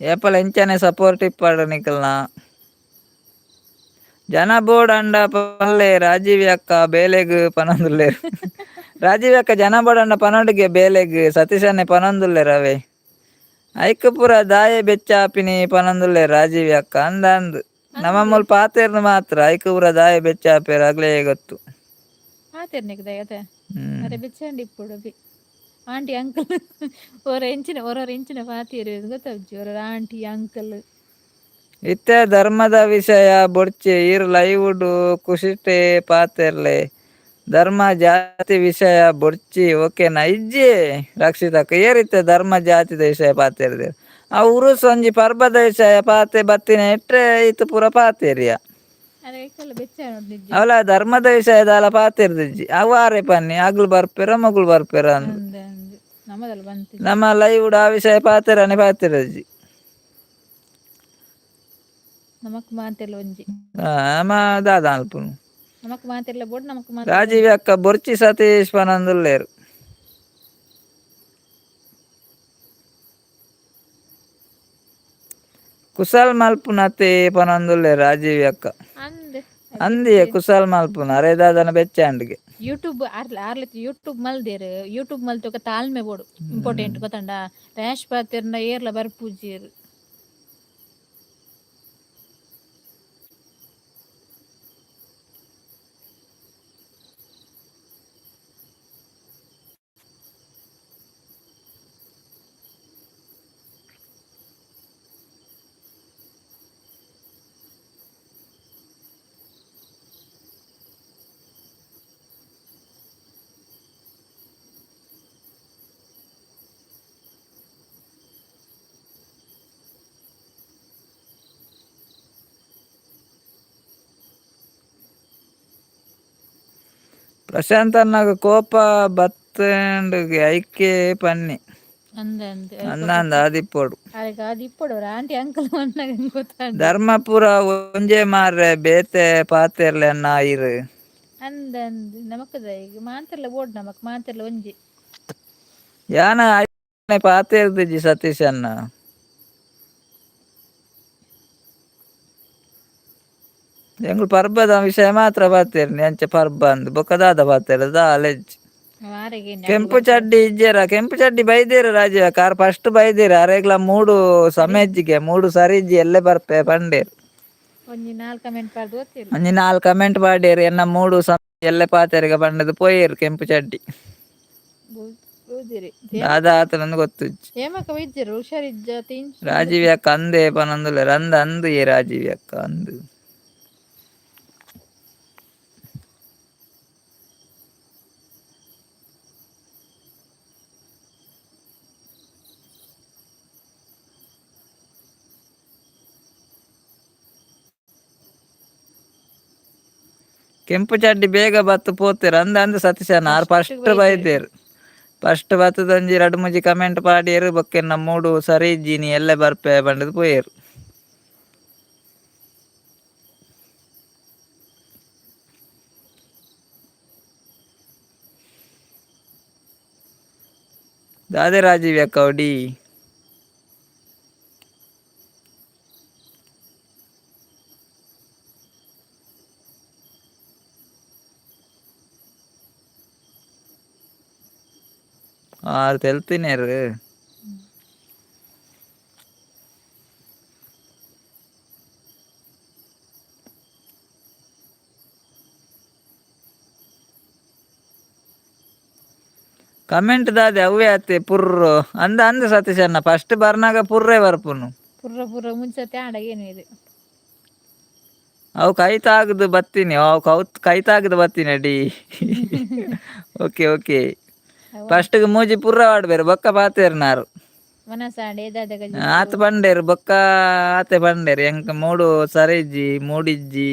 ಏಪಲ ಎಂಚನೆ ಸಪೋರ್ಟ್ ಇಪ್ಪಾಡು ನಿಖಲ್ನ ಜನ ಬೋರ್ಡ್ ಅಂಡ ಪಲ್ಲೆ ರಾಜೀವಿ ಅಕ್ಕ ಬೇಲೆಗ್ ಪನೊಂದುಲ್ಲೇರು ರಾಜೀವಿ ಅಕ್ಕ ಜನ ಬೋರ್ಡ್ ಅಂಡ ಪನೊಂಡಿಗೆ ಬೇಲೆಗ್ ಸತೀಶ್ ಅನ್ನೆ ಪನೊಂದುಲ್ಲೇರು ಅವೆ ಐಕ್ ಪೂರ ದಾಯೆ ಬೆಚ್ಚಾಪಿನಿ ಪನೊಂದುಲ್ಲೇರು ರಾಜೀವಿ ಅಕ್ಕ ಅಂದು ನಮ್ಮಮ್ಮಲ್ ಪಾತೆರ್ನು ಮಾತ್ರ ಐಕ್ ಪೂರ ದಾಯೆ ಬೆಚ್ಚಾಪೇರು ಆಗ್ಲೇ ಗೊತ್ತು ಅರೆ ಬೆಚ್ಚಂಡಿ ಇಪ್ಪುಡು ಆಂಟಿ ಅಂಕಲ್ ಓರೊರ ಎಂಚಿನ ಪಾತಿಯರು ಗೊತ್ತಜ್ಜಿ ಓರ ಆಂಟಿ ಅಂಕಲ್ ಇತ್ತೆ ಧರ್ಮದ ವಿಷಯ ಬೊಡ್ಚೆ ಈರ್ ಲೈವ್ಡು ಖುಷಿತೆ ಪಾತೆರ್ಲೆ ಧರ್ಮ ಜಾತಿ ವಿಷಯ ಬೊಡ್ಚಿ ಓಕೆನಾ ಇಜ್ಜಿ ರಕ್ಷಿತಕ್ಕ ಏರಿತ್ತೆ ಧರ್ಮ ಜಾತಿದ ವಿಷಯ ಪಾತೆರ್ದೆ ಆ ಉರುಸ್ ಒಂಜಿ ಪರ್ಬದ ವಿಷಯ ಪಾತೆ ಬತ್ತಿನ ಇಟ್ರೆ ಇತ್ತು ಪೂರ ಪಾತೆರಿಯ ಅವಲ ಧರ್ಮದ ವಿಷಯದ ಅಲ ಪಾತೆರ್ದಿಜ್ಜಿ ಅವಾರೆ ಪನ್ನಿ ಅಗ್ಲು ಬರ್ಪೆರ ಮಗುಳು ಬರ್ಪೆರ ನಮ್ಮ ಲೈವ್ಡು ಆ ವಿಷಯ ಪಾತೆರನೆ ಪಾತೆರಜ್ಜಿ ನಮ ದಾದ ಅಲ್ಪುನು ರಾಜೀವಿ ಅಕ್ಕ ಬೊರ್ಚಿ ಸತೀಶ್ ಪನೊಂದುಲ್ಲೇರು ಕುಶಲ್ ಮಲ್ಪುನತೆ ಪನೊಂದುಲ್ಲೇರು ರಾಜೀವಿ ಅಕ್ಕ ಅಂದಿಯೇ ಕುಶಲ್ ಮಲ್ಪುನ ಅರೆ ದಾದನ ಬೆಚ್ಚಾಂಡ್ಗೆ ಯೂಟ್ಯೂಬ್ ಮಲ್ದೇರು ಯೂಟ್ಯೂಬ್ ಮಲ್ತೊಕ ತಾಳ್ಮೆ ಬೋಡು ಇಂಪಾರ್ಟೆಂಟ್ ಗೊತ್ತಂಡ ರ್ಯಾಶ್ ಪಾತೆರ್ನ ಏರ್ಲ ಬರ್ಪೂಜಿಯರು ಪ್ರಶಾಂತ್ ಅನ್ನಾಗ ಕೋಪ ಬತ್ತಂಡು ಐಕೆ ಪನ್ನಿ ಅಂದೆ ಅಂದೆ ಅಂದ ಆದಿಪ್ಪೋಡು ಅದಕ್ಕೆ ಅದು ಇಪ್ಪಡು ಆಂಟಿ ಅಂಕಲ್ ಅನ್ನಾಗ ಗೊತ್ತಾಂಡು ಧರ್ಮಪುರ ಒಂಜೆ ಮಾರ್ರೆ ಬೇತೆ ಪಾತೆರ್ಲೆ ಅನ್ನ ಆಯಿರು ಅಂದ ಅಂದು ನಮಕದ ಈಗ ಮಾತೆಲ್ಲ ಓಡ್ ನಮಕ್ ಮಾತೆಲ್ಲ ಒಂಜಿ ಯಾನ ಪಾತೆರ್ದಿಜ್ಜಿ ಸತೀಶ್ ಅನ್ನ ಎಂಗಳು ಪರ್ಬದ ವಿಷಯ ಮಾತ್ರ ಪಾತೆರ್ನಿ ಅಂಚೆ ಪರ್ಬ ಅಂದು ಬೊಕ್ಕದಾದ ಪಾತೆರದ ಅಲೆಜ್ ವಾರಿಗೆ ಕೆಂಪು ಚಡ್ಡಿ ಇಜ್ಜೆರ ಕೆಂಪು ಚಡ್ಡಿ ಬೈದೇರು ರಾಜೀವ ಕಾರ್ ಫಸ್ಟ್ ಬೈದೇರು ಅರೆಗ್ಲ 3 ಸಮೇಜ್ಜಿಗೆ 3 ಸರಿಜ್ಜಿ ಎಲ್ಲೇ ಬರ್ಪೆ ಪಂಡೇರು ಒಂಜಿ 4 ಕಮೆಂಟ್ ಪಾಡ್ದು ಗೊತ್ತಿಲ್ಲ ಒಂಜಿ 4 ಕಮೆಂಟ್ ಪಾಡೇರು ಎನ್ನ 3 ಎಲ್ಲೆ ಪಾತೆರೆಗೆ ಪಂಡದು ಪೋಯೇರು ಕೆಂಪು ಚಡ್ಡಿ ಬೂದಿರಿ ದಾದ ಆತನಂದು ಗೊತ್ತು ಏಮಕ್ಕ ವಿದ್ಯರು ಹುಷಾರಿಜ್ಜ ತಿಂಚ್ ರಾಜೀವಿ ಅಕ್ಕ ಅಂದೆ ಪನಂದುಲೆ ರಂದ ಅಂದು ಏ ರಾಜೀವಿ ಅಕ್ಕ ಅಂದು ಕೆಂಪು ಚಡ್ಡಿ ಬೇಗ ಬತ್ತು ಪೋತೇರು ಅಂದ ಸತೀಶನ ಆರು ಫಸ್ಟ್ ಬೈದೇರು ಫಸ್ಟ್ ಬತ್ತದೊಂಜಿ 2-3 ಕಮೆಂಟ್ ಪಾಡೇರು ಬೊಕ್ಕೆನ್ನ 3 ಸರಿ ಇಜ್ಜಿನಿ ಎಲ್ಲೇ ಬರ್ಪೆ ಬಂಡದು ಪೋಯೇರು ದಾದೆ ರಾಜೀವಿ ಅಕ್ಕ ಒಡಿ ತೆಲ್ತಿನೇರು ಕಮೆಂಟ್ ದಾದೆ ಅವೇ ಆತೆ ಪುರ್ರು ಅಂದ ಸತೀಶ್ ಅನ್ನ ಫಸ್ಟ್ ಬರ್ನಾಗ ಪುರ್ರೆ ಬರ್ಪುನು ಪುರ್ರ ಮುಂಚತೆ ಆಡ ಏನು ಇದು ಅವು ಕೈತಾಗದು ಬತ್ತೀನಿ ಅವು ಕೈತಾಗದು ಬತ್ತೀನಿ ಅಡಿ ಓಕೆ ಓಕೆ ಫಸ್ಟ್ಗೆ ಮೂಜಿ ಪುರ್ರ ಆಡ್ಬೇರು ಬೊಕ್ಕ ಪಾತೇರು ನಾರು ಮನಸಾಡೆ ದಾದಗ ಆತ ಪಂಡೇರು ಬೊಕ್ಕ ಆತೆ ಪಂಡೇರು ಎಂಕ 3 ಸರಿಜ್ಜಿ 3 ಇಜ್ಜಿ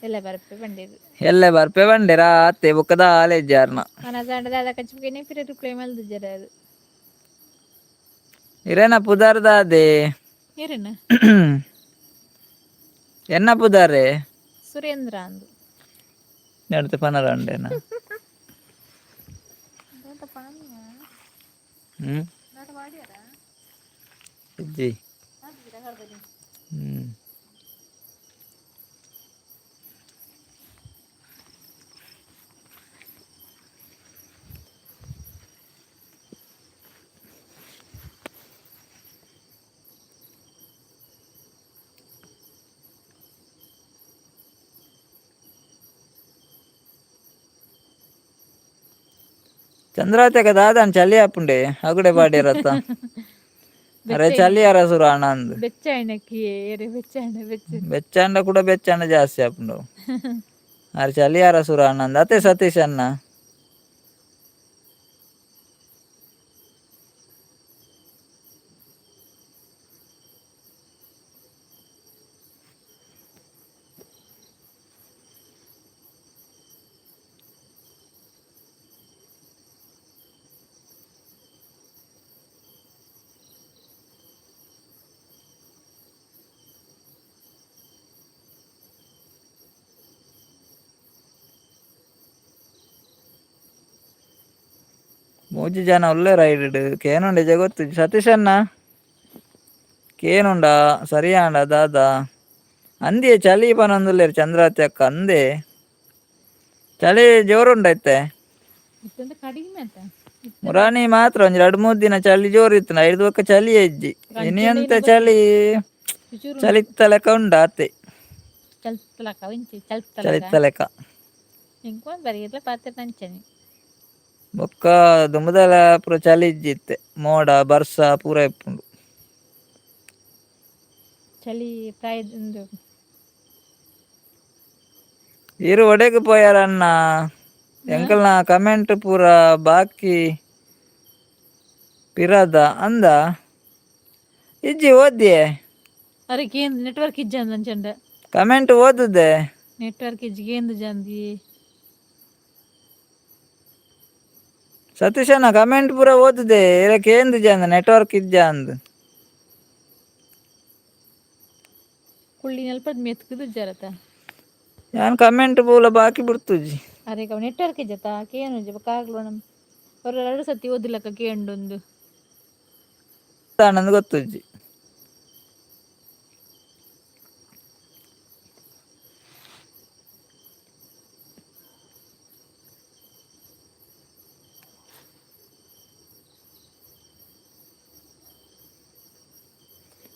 ಎಲ್ಲ ಬರ್ಪೆ ಬಂದಿರು ಎಲ್ಲೆ ಬರ್ಪೆ ಪಂಡೇರ ಆತೆ ಬೊಕ್ಕದ ಆಲೆಜ್ಜಾರ್ನ ಮನಸಾಡೆ ದಾದ ಕಚ್ಚಿಗೆ ಪಿರ ರಿಪ್ಲೈ ಮಲ್ದು ಜರ ಅದು ಇರೇನ ಪುದಾರ್ದಾದೆ ಏರೇನ ಎನ್ನ ಪುದಾರೆ ಸುರೇಂದ್ರ ಅಂದು ನಡ್ತೆ ಪನರ ಅಂಡೇನ ಇಜ್ಜಿ ಚಂದ್ರಾತೆಗ ದಾದಾನ್ ಚಲಿ ಆಪುಂಡೆ ಅಗುಡೆ ಪಾಡೇರತ್ತ ಅರೆ ಚಲಿ ಅರಸುರ ಆನಂದ್ ಬೆಚ್ಚಾಯಣಕ್ಕಿ ಏರೆ ಬೆಚ್ಚಾಂಡ ಕೂಡ ಬೆಚ್ಚಾಂಡ ಜಾಸ್ತಿ ಆಪುಂಡು ಅರೆ ಚಲಿ ಅರಸುರ ಆನಂದ್ ಅತೆ ಸತೀಶ್ ಅನ್ನ ಮೂಜಿ ಜನ ಒಳ್ಳೆ ರೈಡ್ ಕೇನುಂಡೆ ಜಗೊತ್ತು ಸತೀಶ್ ಅನ್ನ ಕೇನುಂಡ ಸರಿಯಾಂಡ ದಾದ ಅಂದೇ ಚಳಿ ಪನೊಂದುಲ್ಲೇರು ಚಂದ್ರಾತಿ ಅಕ್ಕ ಅಂದೇ ಚಳಿ ಜೋರುಂಡೈತೆ ಮುರಾನಿ ಮಾತ್ರ ಒಂಜಿ 2-3 ದಿನ ಚಳಿ ಜೋರು ಇತ್ತು 5 ಒಕ್ಕ ಚಳಿ ಇಜ್ಜಿ ಇನಿ ಅಂತ ಚಳಿ ಚಲಿತ್ತಲೆಕ ಉಂಡ ಆತೆ ಚಲಿತ್ತಲೆಕ ಬೊಕ್ಕ ದುಂಬುದಲ ಪೂರ ಚಳಿ ಇಜ್ಜಿತ್ತೆ ಮೋಡ ಬರ್ಸ ಪೂರ ಇಪ್ಪುಂಡು ಚಳಿ ಪ್ರಾಯದಿಂದ ಇರು ಒಡೆಗೆ ಪೋಯಾರನ್ನ ಎಂಕಲ್ನ ಕಮೆಂಟ್ ಪೂರ ಬಾಕಿ ಪಿರದ ಅಂದ ಇಜ್ಜಿ ಓದ್ಯೆ ಅರೆಗೆ ನೆಟ್ವರ್ಕ್ ಇಜ್ಜ ಅಂದಂಚಂಡ ಕಮೆಂಟ್ ಓದುದೆ ನೆಟ್ವರ್ಕ್ ಇಜ್ಜಿಗೆ ಎಂದು ಜಂದಿ ಸತೀಶಣ್ಣ ಕಮೆಂಟ್ ಪೂರ ಓದಿದೆ ಇರಕ್ಕೆ ಏನು ಅಂದ ನೆಟ್ವರ್ಕ್ ಇದ್ದ ಅಂದ್ ಕುಳ್ಳಿ ನೆಲ್ಪದ ಮೆತ್ಕದು ಜರತ ಯಾನ್ ಕಮೆಂಟ್ ಪೂಲ ಬಾಕಿ ಬಿಡ್ತುಜಿ ಅರೆ ನೆಟ್ವರ್ಕ್ ಇಜ್ಜತ ಕೇನು ಕಾಗ್ಲು ನಮ್ ಅವ್ರ 2 ಸತಿ ಓದಿಲ್ಲಕ ಕೇಂಡೊಂದು ನಂದು ಗೊತ್ತುಜ್ಜಿ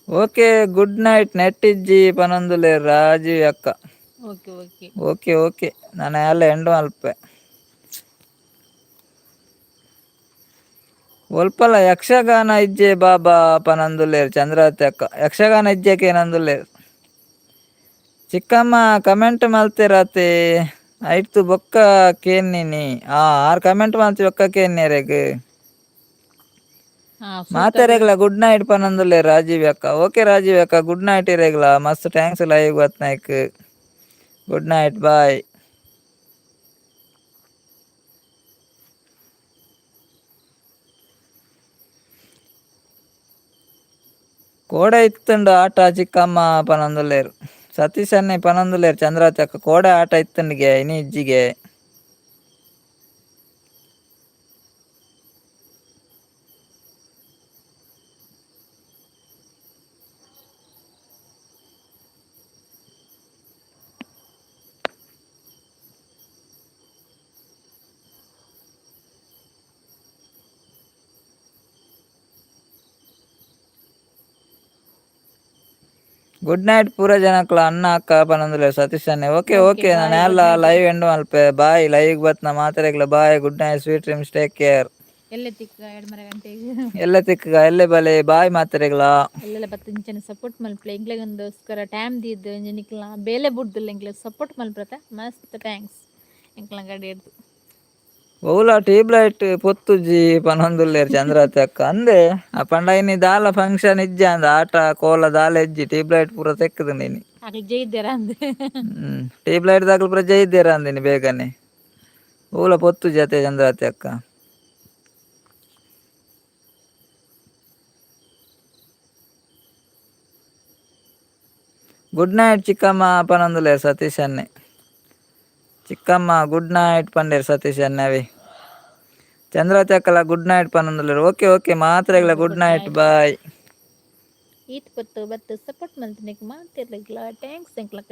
ಓಕೆ ಗುಡ್ ನೈಟ್ ನೆಟ್ ಇಜ್ಜಿ ಪನೊಂದುಲೆ ರಾಜೀವ್ ಅಕ್ಕ ಓಕೆ ಓಕೆ ಓಕೆ ಓಕೆ ನಾನು ಎಲ್ಲ ಎಂಡು ಮಲ್ಪೆ ಒಲ್ಪಲ ಯಕ್ಷಗಾನ ಇಜ್ಜೆ ಬಾಬಾ ಪನಂದುಲೇರು ಚಂದ್ರಾವತಿ ಅಕ್ಕ ಯಕ್ಷಗಾನ ಇಜ್ಜೆಕೆ ನಂದುಲೇರು ಚಿಕ್ಕಮ್ಮ ಕಮೆಂಟ್ ಮಲ್ತಿರತೆ ಆಯ್ತು ಬೊಕ್ಕ ಕೇನ್ನಿನಿ ಆರು ಕಮೆಂಟ್ ಮಲ್ತಿ ಬೊಕ್ಕ ಕೇನ್ನೇರೆಗ್ ಮಾತಾರೆಗ್ಲ ಗುಡ್ ನೈಟ್ ಪನಂದುಲೆ ರಾಜೀವ್ ಅಕ್ಕ ಓಕೆ ರಾಜೀವ್ ಅಕ್ಕ ಗುಡ್ ನೈಟ್ ಇರೆಗ್ಲ ಮಸ್ತ್ ಥ್ಯಾಂಕ್ಸ್ ಲೈವ್ ಬತ್ನಾಯ್ಕ್ ಗುಡ್ ನೈಟ್ ಬಾಯ್ ಕೋಡ ಇತ್ತುಂಡು ಆಟ ಚಿಕ್ಕಮ್ಮ ಪನಂದುಲೇರು ಸತೀಶ್ ಅನ್ನೆ ಪನಂದುಲೇರು ಚಂದ್ರಾವತಿ ಅಕ್ಕ ಕೋಡ ಆಟ ಇತ್ತುಂಡಿಗೆ ಇನಿ ಇಜ್ಜಿಗೆ ಗುಡ್ ನೈಟ್ ಪೂರ ಜನಕ್ಲ ಅಣ್ಣ ಅಕ್ಕ ಪನಂದುಲೇರು ಸತೀಶ್ ಅನ್ನೆ ಓಕೆ ಓಕೆ ನಾನು ಎಲ್ಲ ಲೈವ್ ಎಂಡು ಮಲ್ಪೆ ಬಾಯ್ ಲೈವ್ ಬತ್ನ ಮಾತಾರೆಗ್ಲ bye good night sweet dreams take care ಎಲ್ಲೆ ತಿಕ್ಕ 2 ಗಂಟೆಗೆ ಎಲ್ಲ ತಿಕ್ಕ ಎಲ್ಲೆ ಬಲೆ ಬಾಯ್ ಮಾತಾರೆಗ್ಲ ಎಲ್ಲೆಲ್ಲ ಬತ್ತ ಇಂಚನೆ ಸಪೋರ್ಟ್ ಮಲ್ಪಲೆ ಎಂಗ್ಲೆಗೊಂದೋಸ್ಕರ ಟೈಮ್ ದಿದ್ದು ಇಂಜನಿಕ್ಲ ಬೇಲೆ ಬುಡ್ದುಲ್ಲ ಎಂಗ್ಲೆ ಸಪೋರ್ಟ್ ಮಲ್ಪ್ರತ ಮಸ್ತ್ ಥ್ಯಾಂಕ್ಸ್ ಎಂಕ್ಲ ಗಡಿ ಹಿಡ್ದು ಓಲ ಟ್ಯೂಬ್ ಲೈಟ್ ಪೊತ್ತುಜಿ ಪನೊಂದುಲ್ಲೇರು ಚಂದ್ರಾವತಿ ಅಕ್ಕ ಅಂದೆ ಆ ಪಂಡ ಇನ್ನಿ ದಾಲ ಫಂಕ್ಷನ್ ಇಜ್ಜ ಅಂದ ಆಟ ಕೋಲ ದಾಲ ಇಜ್ಜಿ ಟ್ಯೂಬ್ ಲೈಟ್ ಪೂರ ತೆಕ್ಕದು ನೀನಿ ಆಗ್ಲಿ ಜೈದ್ಯಾರ ಅಂದೆ ಟ್ಯೂಬ್ ಲೈಟ್ ದಾಖಲು ಪೂರ ಜೈದ್ಯಾರ ಅಂದಿನಿ ಬೇಗನೆ ಓಲ ಪೊತ್ತು ಜತೆ ಚಂದ್ರಾವತಿ ಅಕ್ಕ ಗುಡ್ ನೈಟ್ ಚಿಕ್ಕಮ್ಮ ಪನೊಂದುಲೇರು ಸತೀಶ್ ಅನ್ನೆ ಚಿಕ್ಕಮ್ಮ ಗುಡ್ ನೈಟ್ ಪಂಡೇರು ಸತೀಶ್ ಅನ್ನವಿ ಚಂದ್ರಾವತಿ ಅಕ್ಕಲ ಗುಡ್ ನೈಟ್ ಪನೊಂದುಲೇರು ಓಕೆ ಓಕೆ ಮಾತ್ರೆಗ್ಲ ಗುಡ್ ನೈಟ್ ಬಾಯ್ ಈತ್ ಬತ್ತು ಸಪೋರ್ಟ್ ಮಲ್ತಿನಿಕ್ ಮಾತಿರ್ಲಿಕ್ಲ ಥ್ಯಾಂಕ್ಸ್ ಎಂಕ್ಲ